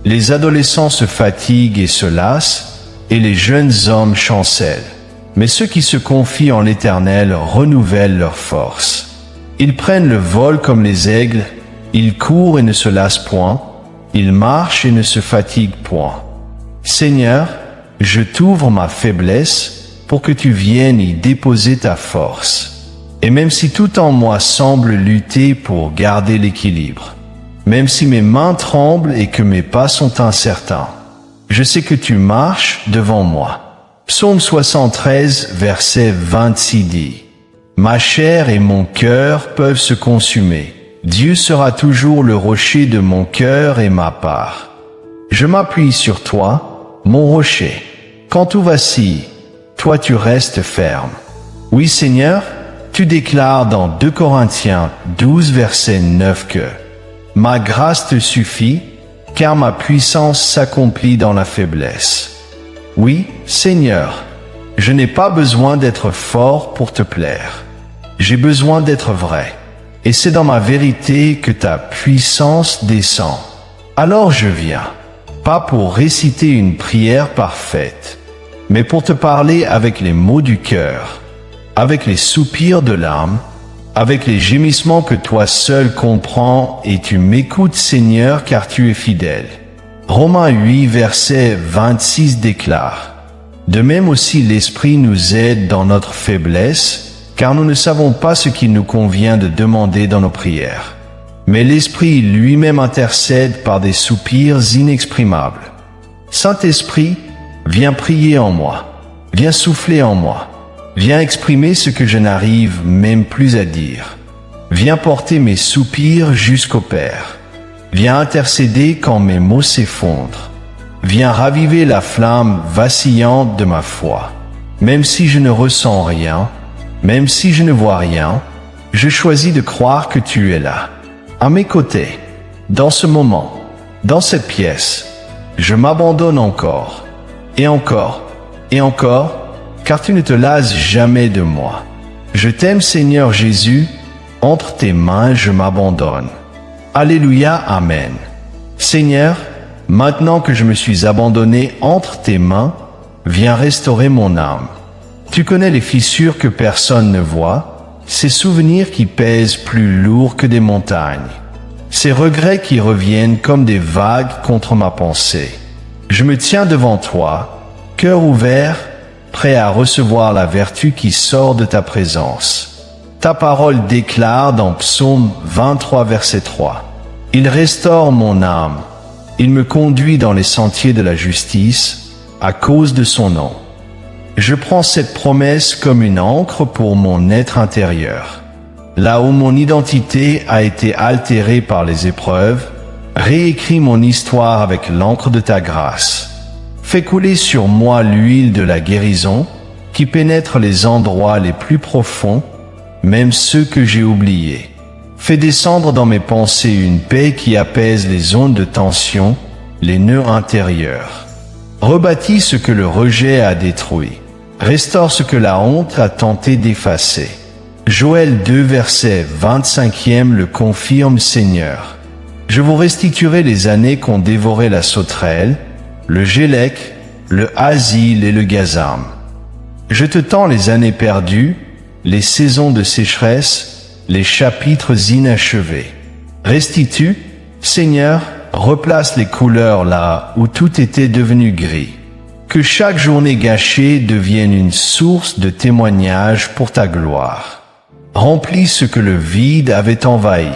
Les adolescents se fatiguent et se lassent, et les jeunes hommes chancellent. Mais ceux qui se confient en l'Éternel renouvellent leur force. Ils prennent le vol comme les aigles, ils courent et ne se lassent point, ils marchent et ne se fatiguent point. Seigneur, je t'ouvre ma faiblesse pour que tu viennes y déposer ta force. Et même si tout en moi semble lutter pour garder l'équilibre, même si mes mains tremblent et que mes pas sont incertains, je sais que tu marches devant moi. Psaume 73, verset 26 dit: Ma chair et mon cœur peuvent se consumer. Dieu sera toujours le rocher de mon cœur et ma part. Je m'appuie sur toi, mon rocher. Quand tout vacille, toi tu restes ferme. Oui Seigneur, tu déclares dans 2 Corinthiens 12, verset 9 que ma grâce te suffit, car ma puissance s'accomplit dans la faiblesse. Oui, Seigneur, je n'ai pas besoin d'être fort pour te plaire. J'ai besoin d'être vrai. Et c'est dans ma vérité que ta puissance descend. Alors je viens, pas pour réciter une prière parfaite, mais pour te parler avec les mots du cœur, avec les soupirs de l'âme, avec les gémissements que toi seul comprends, et tu m'écoutes Seigneur car tu es fidèle. Romains 8, verset 26 déclare: De même aussi l'Esprit nous aide dans notre faiblesse, car nous ne savons pas ce qu'il nous convient de demander dans nos prières. Mais l'Esprit lui-même intercède par des soupirs inexprimables. Saint-Esprit, viens prier en moi, viens souffler en moi, viens exprimer ce que je n'arrive même plus à dire. Viens porter mes soupirs jusqu'au Père. Viens intercéder quand mes mots s'effondrent. Viens raviver la flamme vacillante de ma foi. Même si je ne ressens rien, même si je ne vois rien, je choisis de croire que tu es là, à mes côtés, dans ce moment, dans cette pièce. Je m'abandonne encore, et encore, et encore, car tu ne te lasses jamais de moi. Je t'aime Seigneur Jésus, entre tes mains je m'abandonne. Alléluia, Amen. Seigneur, maintenant que je me suis abandonné entre tes mains, viens restaurer mon âme. Tu connais les fissures que personne ne voit, ces souvenirs qui pèsent plus lourd que des montagnes, ces regrets qui reviennent comme des vagues contre ma pensée. Je me tiens devant toi, cœur ouvert, prêt à recevoir la vertu qui sort de ta présence. Ta parole déclare dans Psaume 23, verset 3. Il restaure mon âme. Il me conduit dans les sentiers de la justice, à cause de son nom. Je prends cette promesse comme une ancre pour mon être intérieur. Là où mon identité a été altérée par les épreuves, réécris mon histoire avec l'encre de ta grâce. Fais couler sur moi l'huile de la guérison, qui pénètre les endroits les plus profonds, même ceux que j'ai oubliés. Fais descendre dans mes pensées une paix qui apaise les ondes de tension, les nœuds intérieurs. Rebâtis ce que le rejet a détruit. Restaure ce que la honte a tenté d'effacer. Joël 2, verset 25e le confirme, Seigneur. Je vous restituerai les années qu'ont dévoré la sauterelle, le gélec, le asile et le gazam. Je te tends les années perdues, les saisons de sécheresse, les chapitres inachevés. Restitue, Seigneur, replace les couleurs là où tout était devenu gris. Que chaque journée gâchée devienne une source de témoignage pour ta gloire. Remplis ce que le vide avait envahi.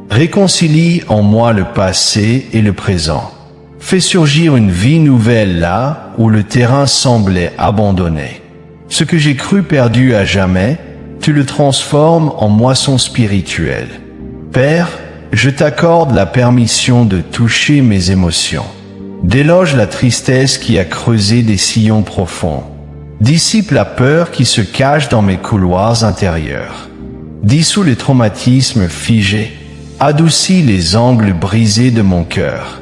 Réconcilie en moi le passé et le présent. Fais surgir une vie nouvelle là où le terrain semblait abandonné. Ce que j'ai cru perdu à jamais, tu le transformes en moisson spirituelle. Père, je t'accorde la permission de toucher mes émotions. Déloge la tristesse qui a creusé des sillons profonds. Dissipe la peur qui se cache dans mes couloirs intérieurs. Dissous les traumatismes figés. Adoucis les angles brisés de mon cœur.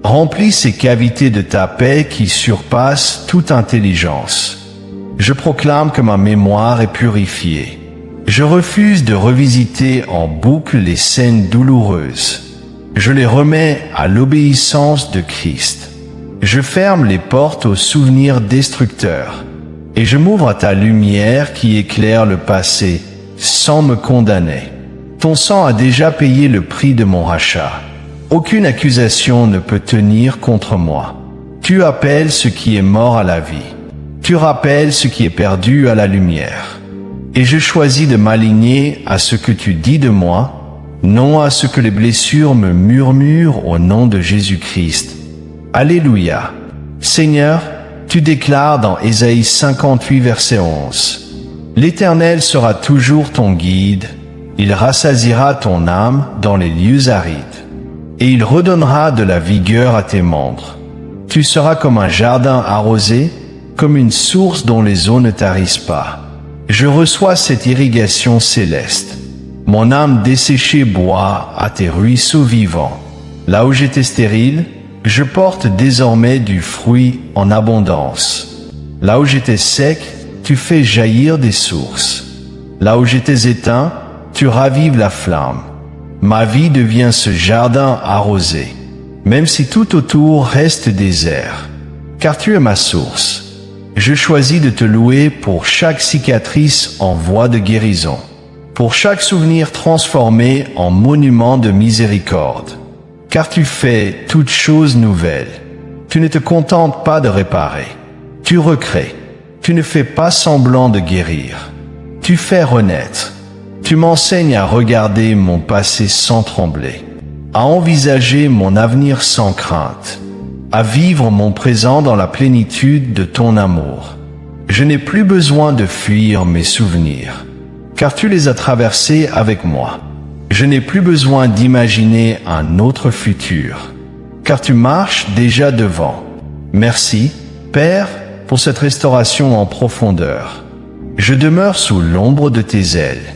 Remplis ces cavités de ta paix qui surpassent toute intelligence. Je proclame que ma mémoire est purifiée. Je refuse de revisiter en boucle les scènes douloureuses. Je les remets à l'obéissance de Christ. Je ferme les portes aux souvenirs destructeurs. et je m'ouvre à ta lumière qui éclaire le passé sans me condamner. Ton sang a déjà payé le prix de mon rachat. Aucune accusation ne peut tenir contre moi. Tu appelles ce qui est mort à la vie. Tu rappelles ce qui est perdu à la lumière. Et je choisis de m'aligner à ce que tu dis de moi, non à ce que les blessures me murmurent au nom de Jésus-Christ. Alléluia. Seigneur, tu déclares dans Ésaïe 58, verset 11. L'Éternel sera toujours ton guide, il rassasiera ton âme dans les lieux arides, et il redonnera de la vigueur à tes membres. Tu seras comme un jardin arrosé, comme une source dont les eaux ne tarissent pas. Je reçois cette irrigation céleste. Mon âme desséchée boit à tes ruisseaux vivants. Là où j'étais stérile, je porte désormais du fruit en abondance. Là où j'étais sec, tu fais jaillir des sources. Là où j'étais éteint, tu ravives la flamme. Ma vie devient ce jardin arrosé, même si tout autour reste désert, car tu es ma source. Je choisis de te louer pour chaque cicatrice en voie de guérison, pour chaque souvenir transformé en monument de miséricorde. Car tu fais toutes choses nouvelles. Tu ne te contentes pas de réparer. Tu recrées. Tu ne fais pas semblant de guérir. Tu fais renaître. Tu m'enseignes à regarder mon passé sans trembler, à envisager mon avenir sans crainte, à vivre mon présent dans la plénitude de ton amour. Je n'ai plus besoin de fuir mes souvenirs, car tu les as traversés avec moi. Je n'ai plus besoin d'imaginer un autre futur, car tu marches déjà devant. Merci, Père, pour cette restauration en profondeur. Je demeure sous l'ombre de tes ailes,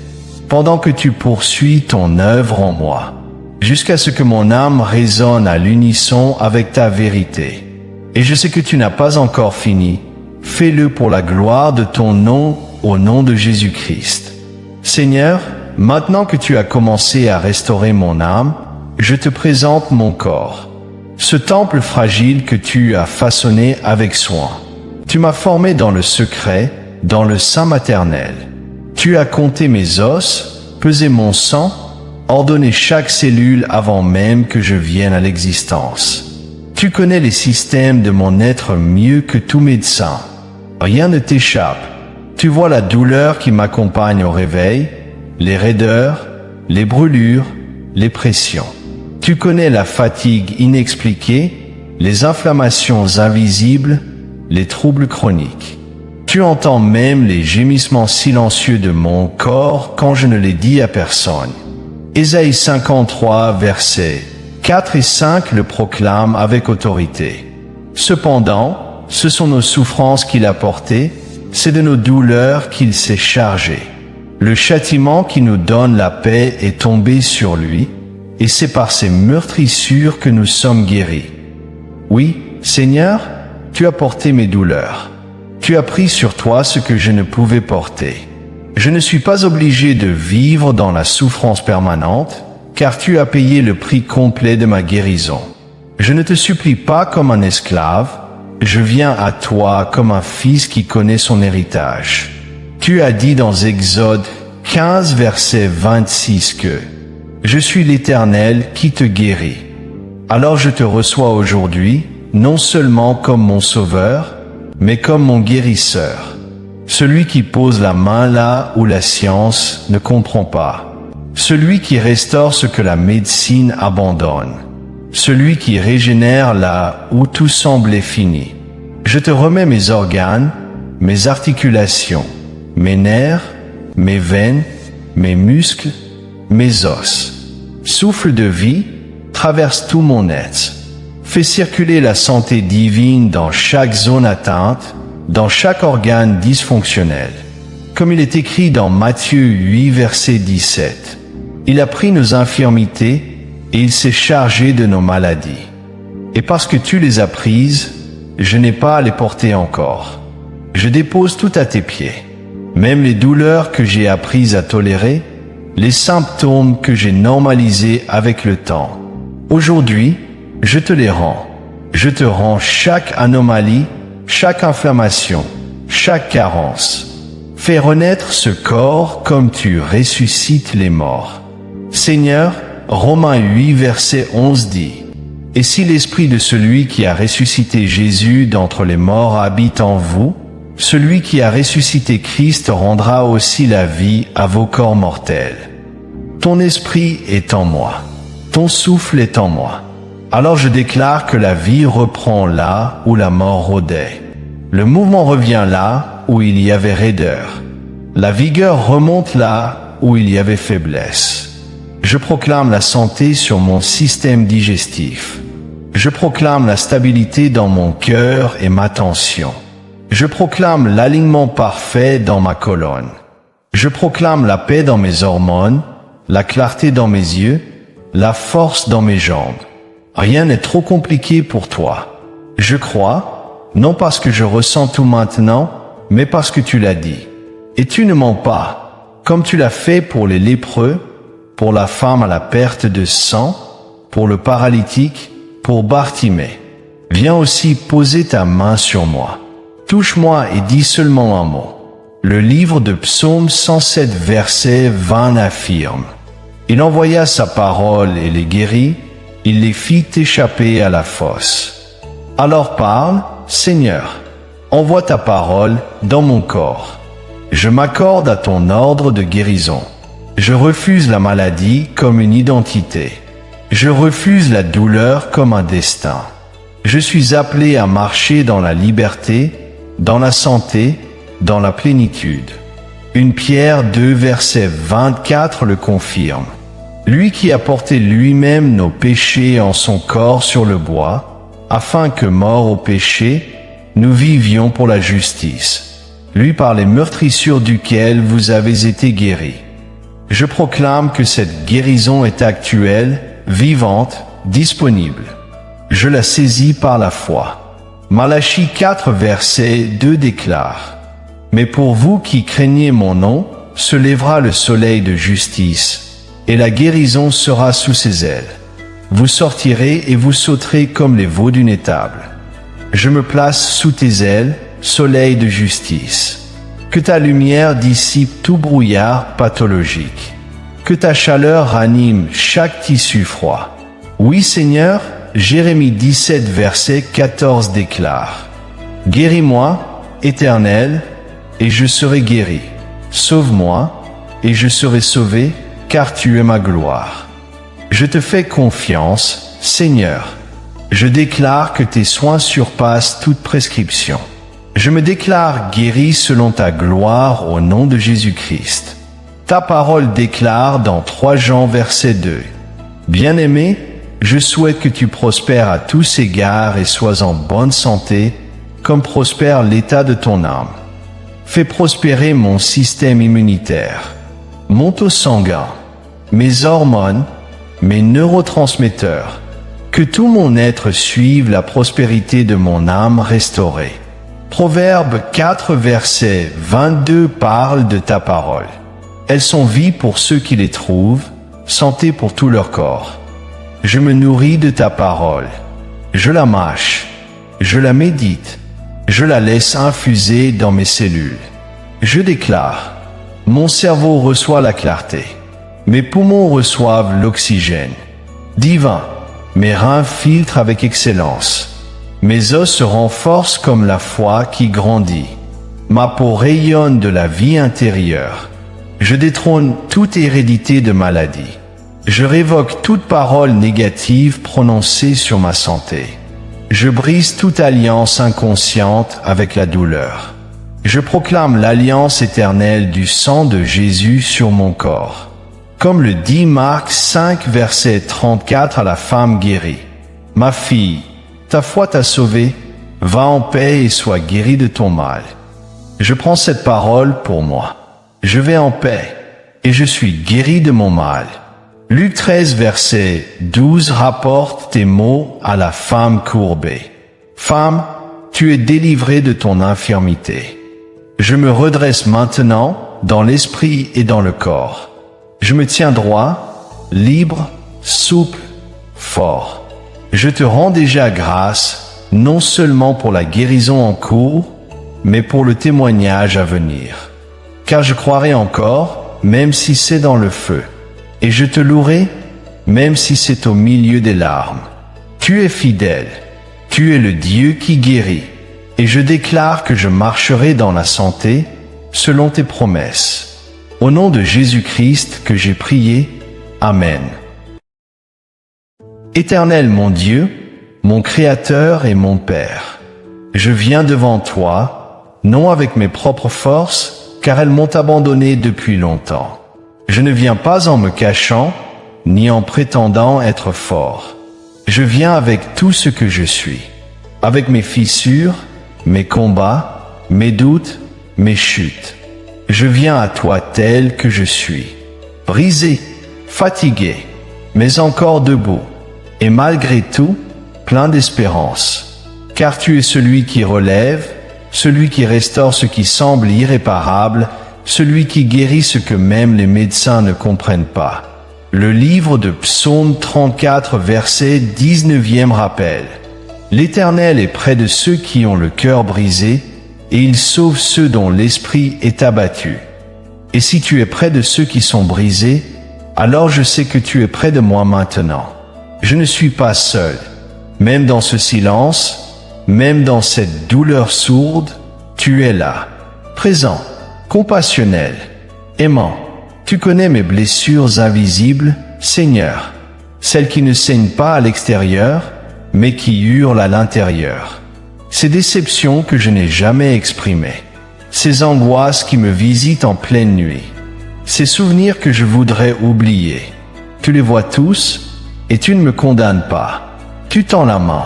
pendant que tu poursuis ton œuvre en moi, jusqu'à ce que mon âme résonne à l'unisson avec ta vérité. Et je sais que tu n'as pas encore fini. Fais-le pour la gloire de ton nom, au nom de Jésus-Christ. Seigneur, maintenant que tu as commencé à restaurer mon âme, je te présente mon corps, ce temple fragile que tu as façonné avec soin. Tu m'as formé dans le secret, dans le sein maternel. Tu as compté mes os, pesé mon sang, ordonné chaque cellule avant même que je vienne à l'existence. Tu connais les systèmes de mon être mieux que tout médecin. Rien ne t'échappe. Tu vois la douleur qui m'accompagne au réveil, les raideurs, les brûlures, les pressions. Tu connais la fatigue inexpliquée, les inflammations invisibles, les troubles chroniques. Tu entends même les gémissements silencieux de mon corps quand je ne les dis à personne. Ésaïe 53, versets 4 et 5 le proclament avec autorité. Cependant, ce sont nos souffrances qu'il a portées, c'est de nos douleurs qu'il s'est chargé. Le châtiment qui nous donne la paix est tombé sur lui, et c'est par ses meurtrissures que nous sommes guéris. Oui, Seigneur, tu as porté mes douleurs. Tu as pris sur toi ce que je ne pouvais porter. Je ne suis pas obligé de vivre dans la souffrance permanente, car tu as payé le prix complet de ma guérison. Je ne te supplie pas comme un esclave, je viens à toi comme un fils qui connaît son héritage. Tu as dit dans Exode 15, verset 26 que « Je suis l'Éternel qui te guérit ». Alors je te reçois aujourd'hui, non seulement comme mon sauveur, mais comme mon guérisseur. Celui qui pose la main là où la science ne comprend pas. Celui qui restaure ce que la médecine abandonne. Celui qui régénère là où tout semblait fini. Je te remets mes organes, mes articulations, mes nerfs, mes veines, mes muscles, mes os. Souffle de vie, traverse tout mon être. Fais circuler la santé divine dans chaque zone atteinte, dans chaque organe dysfonctionnel. Comme il est écrit dans Matthieu 8, verset 17. Il a pris nos infirmités et il s'est chargé de nos maladies. Et parce que tu les as prises, je n'ai pas à les porter encore. Je dépose tout à tes pieds. Même les douleurs que j'ai apprises à tolérer, les symptômes que j'ai normalisés avec le temps. Aujourd'hui, je te les rends. Je te rends chaque anomalie, chaque inflammation, chaque carence. Fais renaître ce corps comme tu ressuscites les morts. Seigneur, Romains 8, verset 11 dit, « Et si l'esprit de celui qui a ressuscité Jésus d'entre les morts habite en vous, celui qui a ressuscité Christ rendra aussi la vie à vos corps mortels. Ton esprit est en moi, ton souffle est en moi. Alors je déclare que la vie reprend là où la mort rôdait. Le mouvement revient là où il y avait raideur. La vigueur remonte là où il y avait faiblesse. Je proclame la santé sur mon système digestif. Je proclame la stabilité dans mon cœur et ma tension. Je proclame l'alignement parfait dans ma colonne. Je proclame la paix dans mes hormones, la clarté dans mes yeux, la force dans mes jambes. Rien n'est trop compliqué pour toi. Je crois, non parce que je ressens tout maintenant, mais parce que tu l'as dit. Et tu ne mens pas, comme tu l'as fait pour les lépreux, pour la femme à la perte de sang, pour le paralytique, pour Bartimée. Viens aussi poser ta main sur moi. Touche-moi et dis seulement un mot. Le livre de Psaume 107 verset 20 affirme. Il envoya sa parole et les guérit, il les fit échapper à la fosse. Alors parle, Seigneur, envoie ta parole dans mon corps. Je m'accorde à ton ordre de guérison. Je refuse la maladie comme une identité. Je refuse la douleur comme un destin. Je suis appelé à marcher dans la liberté, dans la santé, dans la plénitude. 1 Pierre 2 verset 24 le confirme. Lui qui a porté lui-même nos péchés en son corps sur le bois, afin que, morts au péché, nous vivions pour la justice. Lui par les meurtrissures duquel vous avez été guéris. Je proclame que cette guérison est actuelle, vivante, disponible. Je la saisis par la foi. Malachie 4 verset 2 déclare, « Mais pour vous qui craignez mon nom, se lèvera le soleil de justice, et la guérison sera sous ses ailes. Vous sortirez et vous sauterez comme les veaux d'une étable. Je me place sous tes ailes, soleil de justice. Que ta lumière dissipe tout brouillard pathologique. Que ta chaleur ranime chaque tissu froid. Oui Seigneur, Jérémie 17 verset 14 déclare, « Guéris-moi, Éternel, et je serai guéri. Sauve-moi, et je serai sauvé, car tu es ma gloire. Je te fais confiance, Seigneur. Je déclare que tes soins surpassent toute prescription. Je me déclare guéri selon ta gloire au nom de Jésus-Christ. Ta parole déclare dans 3 Jean verset 2, « Bien-aimé, je souhaite que tu prospères à tous égards et sois en bonne santé, comme prospère l'état de ton âme. Fais prospérer mon système immunitaire, mon taux sanguin, mes hormones, mes neurotransmetteurs, que tout mon être suive la prospérité de mon âme restaurée. » Proverbe 4 verset 22 parle de ta parole. Elles sont vie pour ceux qui les trouvent, santé pour tout leur corps. Je me nourris de ta parole. Je la mâche. Je la médite. Je la laisse infuser dans mes cellules. Je déclare, mon cerveau reçoit la clarté. Mes poumons reçoivent l'oxygène. Divin, mes reins filtrent avec excellence. Mes os se renforcent comme la foi qui grandit. Ma peau rayonne de la vie intérieure. Je détrône toute hérédité de maladie. Je révoque toute parole négative prononcée sur ma santé. Je brise toute alliance inconsciente avec la douleur. Je proclame l'alliance éternelle du sang de Jésus sur mon corps. Comme le dit Marc 5 verset 34 à la femme guérie. Ma fille, ta foi t'a sauvée, va en paix et sois guérie de ton mal. Je prends cette parole pour moi. Je vais en paix et je suis guéri de mon mal. Luc 13 verset 12 rapporte tes mots à la femme courbée. Femme, tu es délivrée de ton infirmité. Je me redresse maintenant dans l'esprit et dans le corps. Je me tiens droit, libre, souple, fort. Je te rends déjà grâce, non seulement pour la guérison en cours, mais pour le témoignage à venir. Car je croirai encore, même si c'est dans le feu. Et je te louerai, même si c'est au milieu des larmes. Tu es fidèle. Tu es le Dieu qui guérit. Et je déclare que je marcherai dans la santé, selon tes promesses. Au nom de Jésus-Christ que j'ai prié. Amen. Éternel mon Dieu, mon Créateur et mon Père, je viens devant toi, non avec mes propres forces, car elles m'ont abandonné depuis longtemps. Je ne viens pas en me cachant, ni en prétendant être fort. Je viens avec tout ce que je suis, avec mes fissures, mes combats, mes doutes, mes chutes. Je viens à toi tel que je suis, brisé, fatigué, mais encore debout, et malgré tout, plein d'espérance. Car tu es celui qui relève, celui qui restaure ce qui semble irréparable, celui qui guérit ce que même les médecins ne comprennent pas. Le livre de Psaume 34, verset 19e rappelle: L'Éternel est près de ceux qui ont le cœur brisé, et il sauve ceux dont l'esprit est abattu. Et si tu es près de ceux qui sont brisés, alors je sais que tu es près de moi maintenant. Je ne suis pas seul. Même dans ce silence, même dans cette douleur sourde, tu es là, présent, compassionnel, aimant. Tu connais mes blessures invisibles, Seigneur, celles qui ne saignent pas à l'extérieur, mais qui hurlent à l'intérieur. Ces déceptions que je n'ai jamais exprimées, ces angoisses qui me visitent en pleine nuit, ces souvenirs que je voudrais oublier. Tu les vois tous, et tu ne me condamnes pas. Tu tends la main.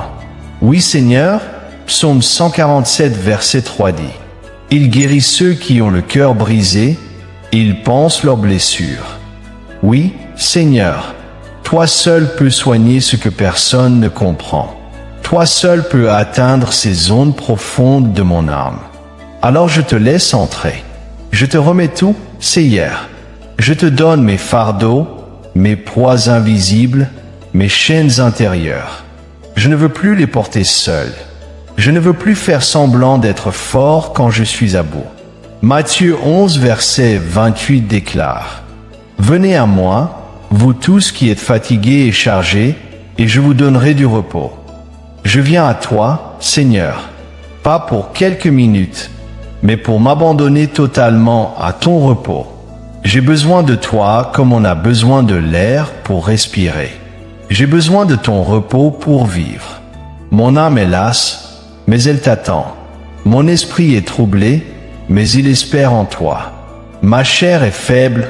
Oui Seigneur, Psaume 147 verset 3 dit: Il guérit ceux qui ont le cœur brisé, il panse leurs blessures. Oui, Seigneur, toi seul peux soigner ce que personne ne comprend. Toi seul peux atteindre ces zones profondes de mon âme. Alors je te laisse entrer. Je te remets tout, Seigneur. Je te donne mes fardeaux, mes poids invisibles, mes chaînes intérieures. Je ne veux plus les porter seul. Je ne veux plus faire semblant d'être fort quand je suis à bout. Matthieu 11, verset 28 déclare: Venez à moi, vous tous qui êtes fatigués et chargés, et je vous donnerai du repos. Je viens à toi, Seigneur, pas pour quelques minutes, mais pour m'abandonner totalement à ton repos. J'ai besoin de toi comme on a besoin de l'air pour respirer. J'ai besoin de ton repos pour vivre. Mon âme est lasse, mais elle t'attend. Mon esprit est troublé, mais il espère en toi. Ma chair est faible,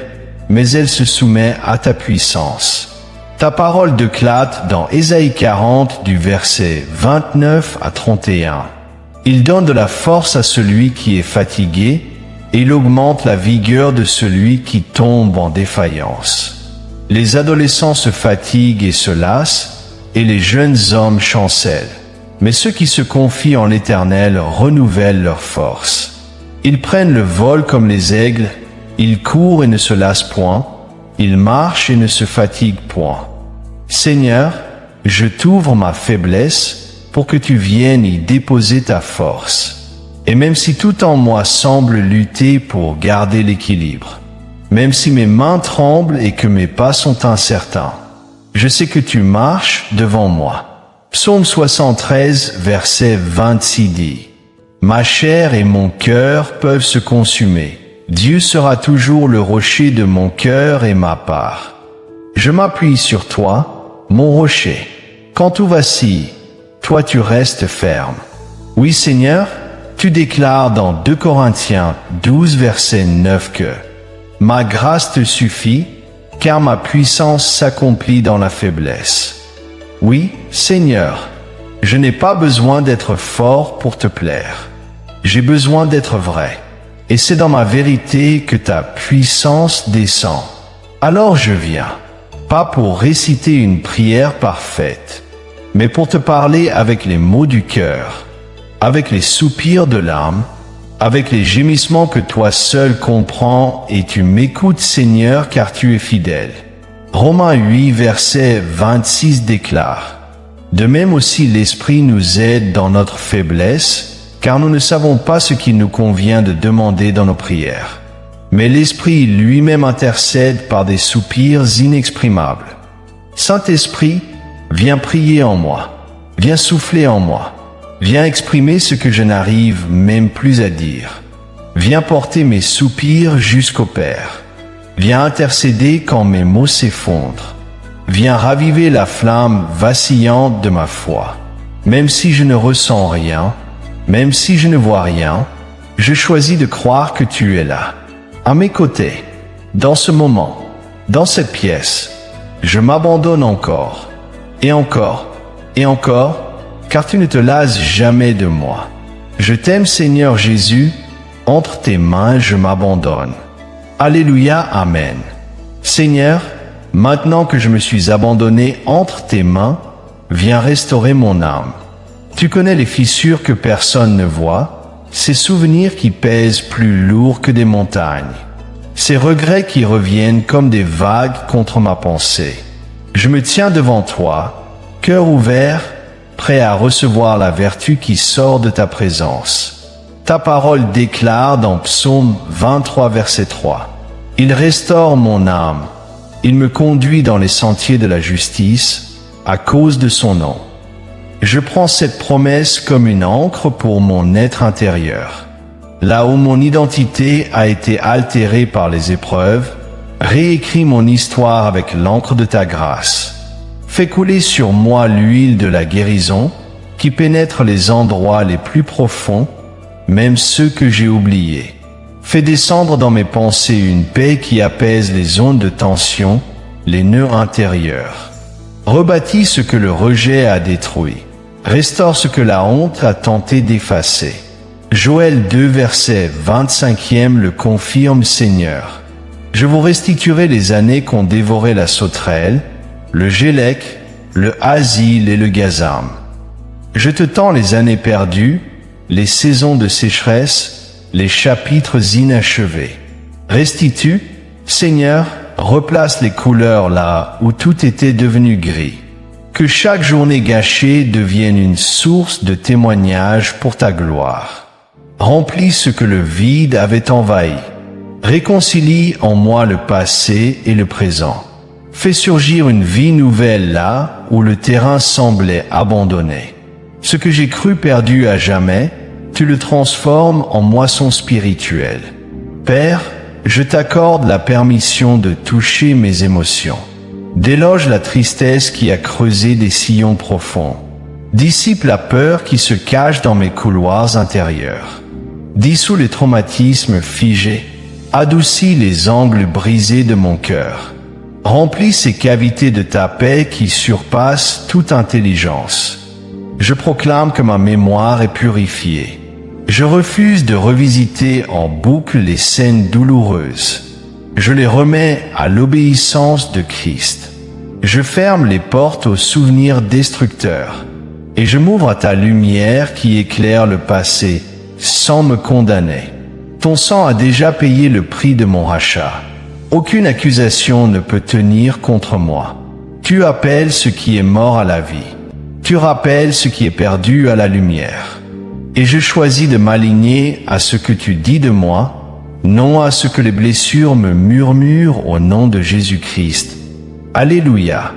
mais elle se soumet à ta puissance. Ta parole déclate dans Ésaïe 40 du verset 29 à 31. Il donne de la force à celui qui est fatigué, et il augmente la vigueur de celui qui tombe en défaillance. Les adolescents se fatiguent et se lassent, et les jeunes hommes chancellent. Mais ceux qui se confient en l'Éternel renouvellent leur force. Ils prennent le vol comme les aigles, ils courent et ne se lassent point, ils marchent et ne se fatiguent point. Seigneur, je t'ouvre ma faiblesse pour que tu viennes y déposer ta force. Et même si tout en moi semble lutter pour garder l'équilibre, même si mes mains tremblent et que mes pas sont incertains, je sais que tu marches devant moi. Psaume 73, verset 26 dit: Ma chair et mon cœur peuvent se consumer. Dieu sera toujours le rocher de mon cœur et ma part. Je m'appuie sur toi, mon rocher. Quand tout vacille, toi tu restes ferme. Oui Seigneur, tu déclares dans 2 Corinthiens 12, verset 9 que ma grâce te suffit, car ma puissance s'accomplit dans la faiblesse. Oui, Seigneur, je n'ai pas besoin d'être fort pour te plaire. J'ai besoin d'être vrai. Et c'est dans ma vérité que ta puissance descend. Alors je viens, pas pour réciter une prière parfaite, mais pour te parler avec les mots du cœur, avec les soupirs de l'âme, avec les gémissements que toi seul comprends, et tu m'écoutes Seigneur car tu es fidèle. Romains 8 verset 26 déclare: De même aussi l'Esprit nous aide dans notre faiblesse, car nous ne savons pas ce qu'il nous convient de demander dans nos prières. Mais l'Esprit lui-même intercède par des soupirs inexprimables. Saint-Esprit, viens prier en moi, viens souffler en moi, viens exprimer ce que je n'arrive même plus à dire. Viens porter mes soupirs jusqu'au Père. Viens intercéder quand mes mots s'effondrent. Viens raviver la flamme vacillante de ma foi. Même si je ne ressens rien, même si je ne vois rien, je choisis de croire que tu es là, à mes côtés, dans ce moment, dans cette pièce. Je m'abandonne encore, et encore, et encore, car tu ne te lasses jamais de moi. Je t'aime, Seigneur Jésus, entre tes mains je m'abandonne. Alléluia, Amen. Seigneur, maintenant que je me suis abandonné entre tes mains, viens restaurer mon âme. Tu connais les fissures que personne ne voit, ces souvenirs qui pèsent plus lourd que des montagnes, ces regrets qui reviennent comme des vagues contre ma pensée. Je me tiens devant toi, cœur ouvert, prêt à recevoir la vertu qui sort de ta présence. Ta parole déclare dans Psaume 23, verset 3. Il restaure mon âme. Il me conduit dans les sentiers de la justice, à cause de son nom. Je prends cette promesse comme une ancre pour mon être intérieur. Là où mon identité a été altérée par les épreuves, réécris mon histoire avec l'encre de ta grâce. Fais couler sur moi l'huile de la guérison qui pénètre les endroits les plus profonds, même ceux que j'ai oubliés. Fais descendre dans mes pensées une paix qui apaise les ondes de tension, les nœuds intérieurs. Rebâtis ce que le rejet a détruit. Restaure ce que la honte a tenté d'effacer. Joël 2, verset 25e le confirme, Seigneur. Je vous restituerai les années qu'ont dévoré la sauterelle, le gélec, le asile et le gazam. Je te tends les années perdues, les saisons de sécheresse, les chapitres inachevés. Restitue, Seigneur, replace les couleurs là où tout était devenu gris. Que chaque journée gâchée devienne une source de témoignage pour ta gloire. Remplis ce que le vide avait envahi. Réconcilie en moi le passé et le présent. Fais surgir une vie nouvelle là où le terrain semblait abandonné. Ce que j'ai cru perdu à jamais, tu le transformes en moisson spirituelle. Père, je t'accorde la permission de toucher mes émotions. Déloge la tristesse qui a creusé des sillons profonds. Dissipe la peur qui se cache dans mes couloirs intérieurs. Dissous les traumatismes figés. Adoucis les angles brisés de mon cœur. Remplis ces cavités de ta paix qui surpassent toute intelligence. Je proclame que ma mémoire est purifiée. Je refuse de revisiter en boucle les scènes douloureuses. Je les remets à l'obéissance de Christ. Je ferme les portes aux souvenirs destructeurs. Et je m'ouvre à ta lumière qui éclaire le passé sans me condamner. Ton sang a déjà payé le prix de mon rachat. Aucune accusation ne peut tenir contre moi. Tu appelles ce qui est mort à la vie. Tu rappelles ce qui est perdu à la lumière. Et je choisis de m'aligner à ce que tu dis de moi, non à ce que les blessures me murmurent au nom de Jésus-Christ. Alléluia.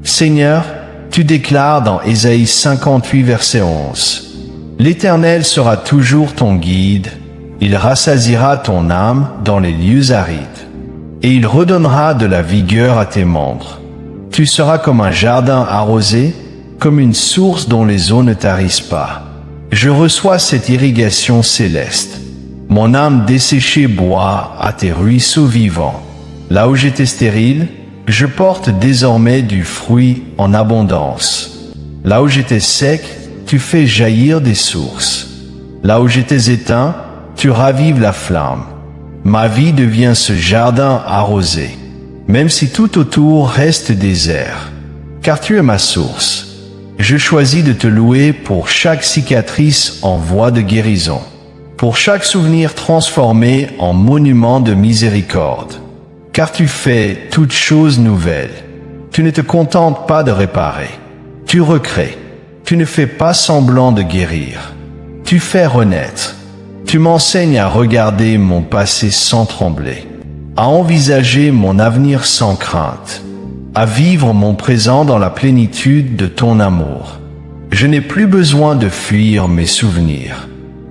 Seigneur, tu déclares dans Ésaïe 58, verset 11. L'Éternel sera toujours ton guide, il rassasiera ton âme dans les lieux arides, et il redonnera de la vigueur à tes membres. Tu seras comme un jardin arrosé, comme une source dont les eaux ne tarissent pas. Je reçois cette irrigation céleste. Mon âme desséchée boit à tes ruisseaux vivants. Là où j'étais stérile, je porte désormais du fruit en abondance. Là où j'étais sec, tu fais jaillir des sources. Là où j'étais éteint, tu ravives la flamme. Ma vie devient ce jardin arrosé, même si tout autour reste désert, car tu es ma source. Je choisis de te louer pour chaque cicatrice en voie de guérison, pour chaque souvenir transformé en monument de miséricorde. Car tu fais toutes choses nouvelles. Tu ne te contentes pas de réparer. Tu recrées. Tu ne fais pas semblant de guérir. Tu fais renaître. Tu m'enseignes à regarder mon passé sans trembler, à envisager mon avenir sans crainte, à vivre mon présent dans la plénitude de ton amour. Je n'ai plus besoin de fuir mes souvenirs,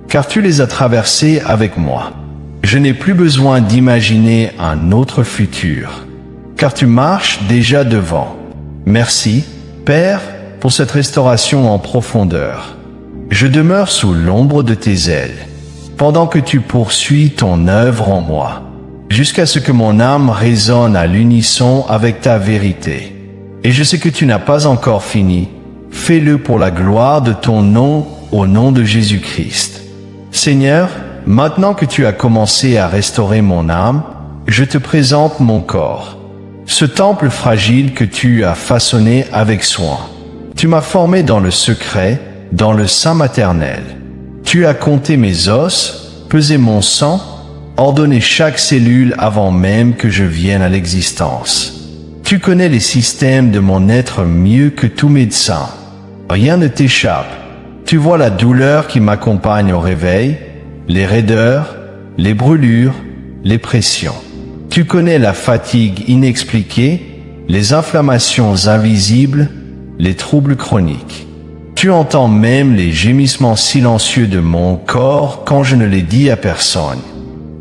car tu les as traversés avec moi. Je n'ai plus besoin d'imaginer un autre futur, car tu marches déjà devant. Merci, Père, pour cette restauration en profondeur. Je demeure sous l'ombre de tes ailes, pendant que tu poursuis ton œuvre en moi, jusqu'à ce que mon âme résonne à l'unisson avec ta vérité. Et je sais que tu n'as pas encore fini. Fais-le pour la gloire de ton nom, au nom de Jésus-Christ. Seigneur, maintenant que tu as commencé à restaurer mon âme, je te présente mon corps, ce temple fragile que tu as façonné avec soin. Tu m'as formé dans le secret, dans le sein maternel. Tu as compté mes os, pesé mon sang, ordonné chaque cellule avant même que je vienne à l'existence. Tu connais les systèmes de mon être mieux que tout médecin. Rien ne t'échappe. Tu vois la douleur qui m'accompagne au réveil, les raideurs, les brûlures, les pressions. Tu connais la fatigue inexpliquée, les inflammations invisibles, les troubles chroniques. Tu entends même les gémissements silencieux de mon corps quand je ne les dis à personne.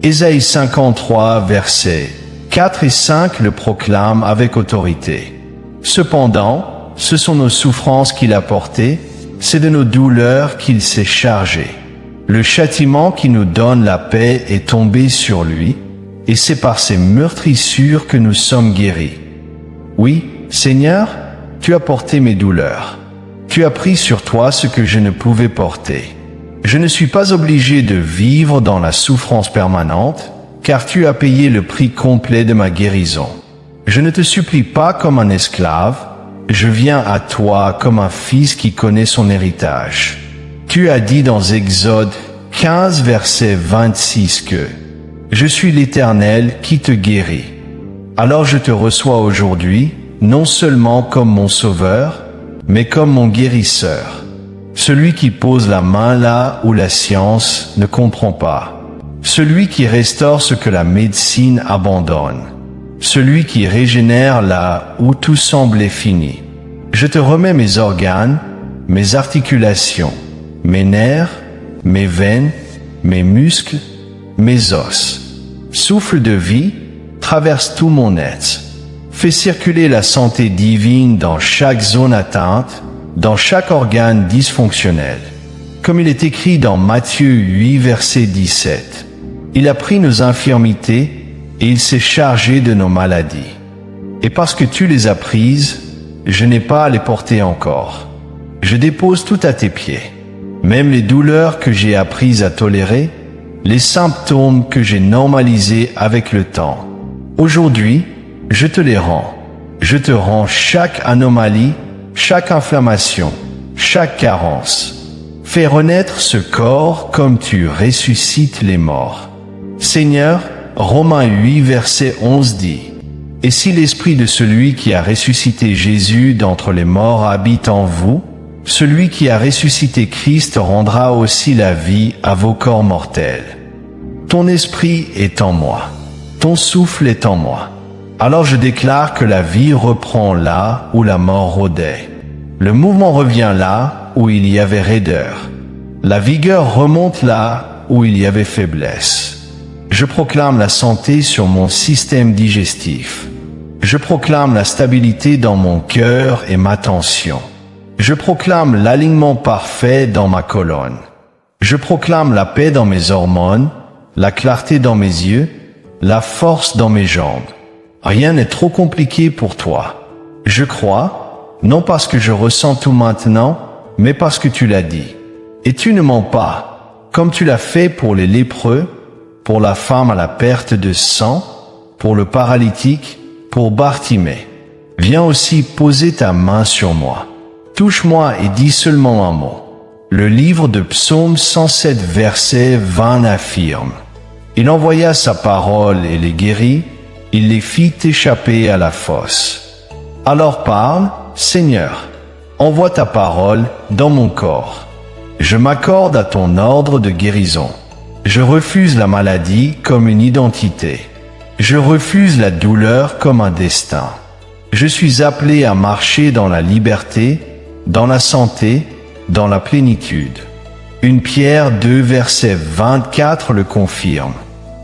Ésaïe 53, versets 4 et 5 le proclament avec autorité. Cependant, ce sont nos souffrances qu'il a portées, c'est de nos douleurs qu'il s'est chargé. Le châtiment qui nous donne la paix est tombé sur lui, et c'est par ses meurtrissures que nous sommes guéris. Oui, Seigneur, tu as porté mes douleurs. Tu as pris sur toi ce que je ne pouvais porter. Je ne suis pas obligé de vivre dans la souffrance permanente, car tu as payé le prix complet de ma guérison. Je ne te supplie pas comme un esclave, je viens à toi comme un fils qui connaît son héritage. Tu as dit dans Exode 15, verset 26 que « Je suis l'Éternel qui te guérit ». Alors je te reçois aujourd'hui, non seulement comme mon sauveur, mais comme mon guérisseur. Celui qui pose la main là où la science ne comprend pas. Celui qui restaure ce que la médecine abandonne. Celui qui régénère là où tout semblait fini. Je te remets mes organes, mes articulations, mes nerfs, mes veines, mes muscles, mes os. Souffle de vie, traverse tout mon être. Fais circuler la santé divine dans chaque zone atteinte, dans chaque organe dysfonctionnel. Comme il est écrit dans Matthieu 8, verset 17. Il a pris nos infirmités et il s'est chargé de nos maladies. Et parce que tu les as prises, je n'ai pas à les porter encore. Je dépose tout à tes pieds. Même les douleurs que j'ai apprises à tolérer, les symptômes que j'ai normalisés avec le temps. Aujourd'hui, je te les rends. Je te rends chaque anomalie, chaque inflammation, chaque carence. Fais renaître ce corps comme tu ressuscites les morts. Seigneur, Romains 8, verset 11 dit, « Et si l'esprit de celui qui a ressuscité Jésus d'entre les morts habite en vous, celui qui a ressuscité Christ rendra aussi la vie à vos corps mortels. Ton esprit est en moi, ton souffle est en moi. Alors je déclare que la vie reprend là où la mort rôdait. Le mouvement revient là où il y avait raideur. La vigueur remonte là où il y avait faiblesse. Je proclame la santé sur mon système digestif. Je proclame la stabilité dans mon cœur et ma tension. Je proclame l'alignement parfait dans ma colonne. Je proclame la paix dans mes hormones, la clarté dans mes yeux, la force dans mes jambes. Rien n'est trop compliqué pour toi. Je crois, non parce que je ressens tout maintenant, mais parce que tu l'as dit. Et tu ne mens pas, comme tu l'as fait pour les lépreux, pour la femme à la perte de sang, pour le paralytique, pour Bartimée. Viens aussi poser ta main sur moi. Touche-moi et dis seulement un mot. Le livre de Psaume 107, verset 20 affirme. Il envoya sa parole et les guérit, il les fit échapper à la fosse. Alors parle, Seigneur, envoie ta parole dans mon corps. Je m'accorde à ton ordre de guérison. Je refuse la maladie comme une identité. Je refuse la douleur comme un destin. Je suis appelé à marcher dans la liberté, dans la santé, dans la plénitude. 1 Pierre 2 verset 24 le confirme.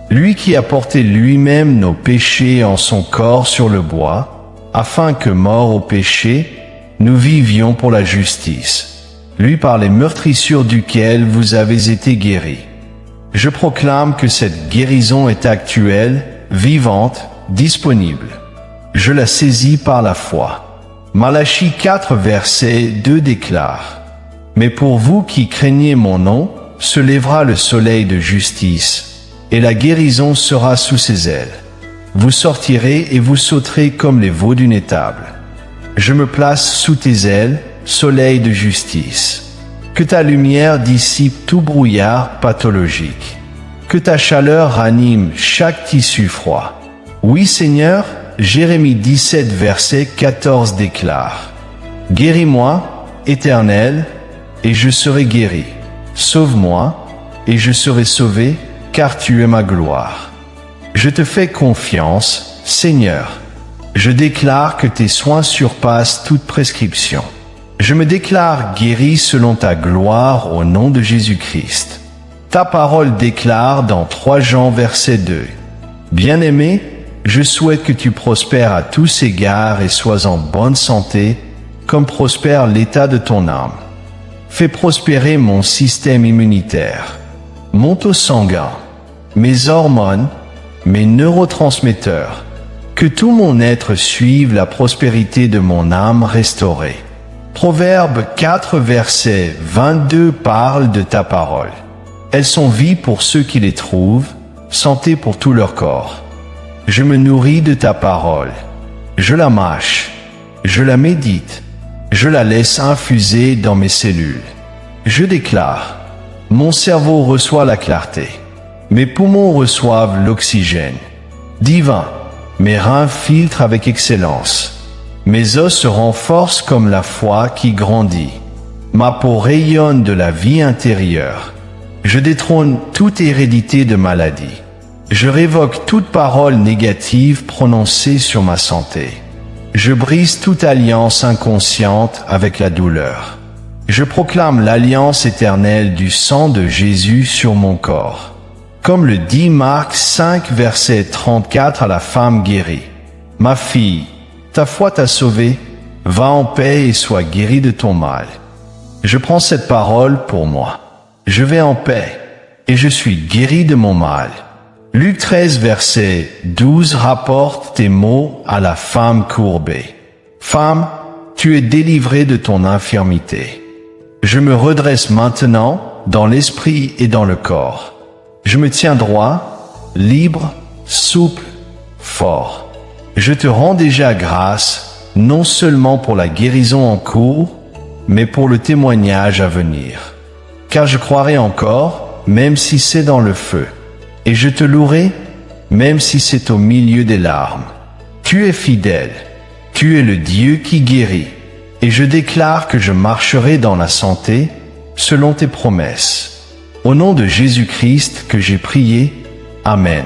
Lui qui a porté lui-même nos péchés en son corps sur le bois, afin que, morts au péché, nous vivions pour la justice. Lui par les meurtrissures duquel vous avez été guéris. Je proclame que cette guérison est actuelle, vivante, disponible. Je la saisis par la foi. Malachie 4 verset 2 déclare: Mais pour vous qui craignez mon nom, se lèvera le soleil de justice, et la guérison sera sous ses ailes. Vous sortirez et vous sauterez comme les veaux d'une étable. Je me place sous tes ailes, soleil de justice. Que ta lumière dissipe tout brouillard pathologique. Que ta chaleur ranime chaque tissu froid. Oui Seigneur, Jérémie 17 verset 14 déclare: Guéris-moi, Éternel, et je serai guéri. Sauve-moi, et je serai sauvé, car tu es ma gloire. Je te fais confiance, Seigneur. Je déclare que tes soins surpassent toute prescription. Je me déclare guéri selon ta gloire au nom de Jésus-Christ. Ta parole déclare dans 3 Jean verset 2: Bien-aimé, je souhaite que tu prospères à tous égards et sois en bonne santé, comme prospère l'état de ton âme. Fais prospérer mon système immunitaire, mon taux sanguin, mes hormones, mes neurotransmetteurs, que tout mon être suive la prospérité de mon âme restaurée. Proverbe 4 verset 22 parle de ta parole. Elles sont vie pour ceux qui les trouvent, santé pour tout leur corps. Je me nourris de ta parole. Je la mâche. Je la médite. Je la laisse infuser dans mes cellules. Je déclare: mon cerveau reçoit la clarté. Mes poumons reçoivent l'oxygène. Divin, mes reins filtrent avec excellence. Mes os se renforcent comme la foi qui grandit. Ma peau rayonne de la vie intérieure. Je détrône toute hérédité de maladie. Je révoque toute parole négative prononcée sur ma santé. Je brise toute alliance inconsciente avec la douleur. Je proclame l'alliance éternelle du sang de Jésus sur mon corps. Comme le dit Marc 5 verset 34 à la femme guérie: Ma fille, ta foi t'a sauvée, va en paix et sois guérie de ton mal. Je prends cette parole pour moi. Je vais en paix, et je suis guéri de mon mal. Luc 13 verset 12 rapporte tes mots à la femme courbée. Femme, tu es délivrée de ton infirmité. Je me redresse maintenant dans l'esprit et dans le corps. Je me tiens droit, libre, souple, fort. Je te rends déjà grâce, non seulement pour la guérison en cours, mais pour le témoignage à venir. Car je croirai encore, même si c'est dans le feu. Et je te louerai, même si c'est au milieu des larmes. Tu es fidèle. Tu es le Dieu qui guérit. Et je déclare que je marcherai dans la santé, selon tes promesses. Au nom de Jésus-Christ que j'ai prié. Amen.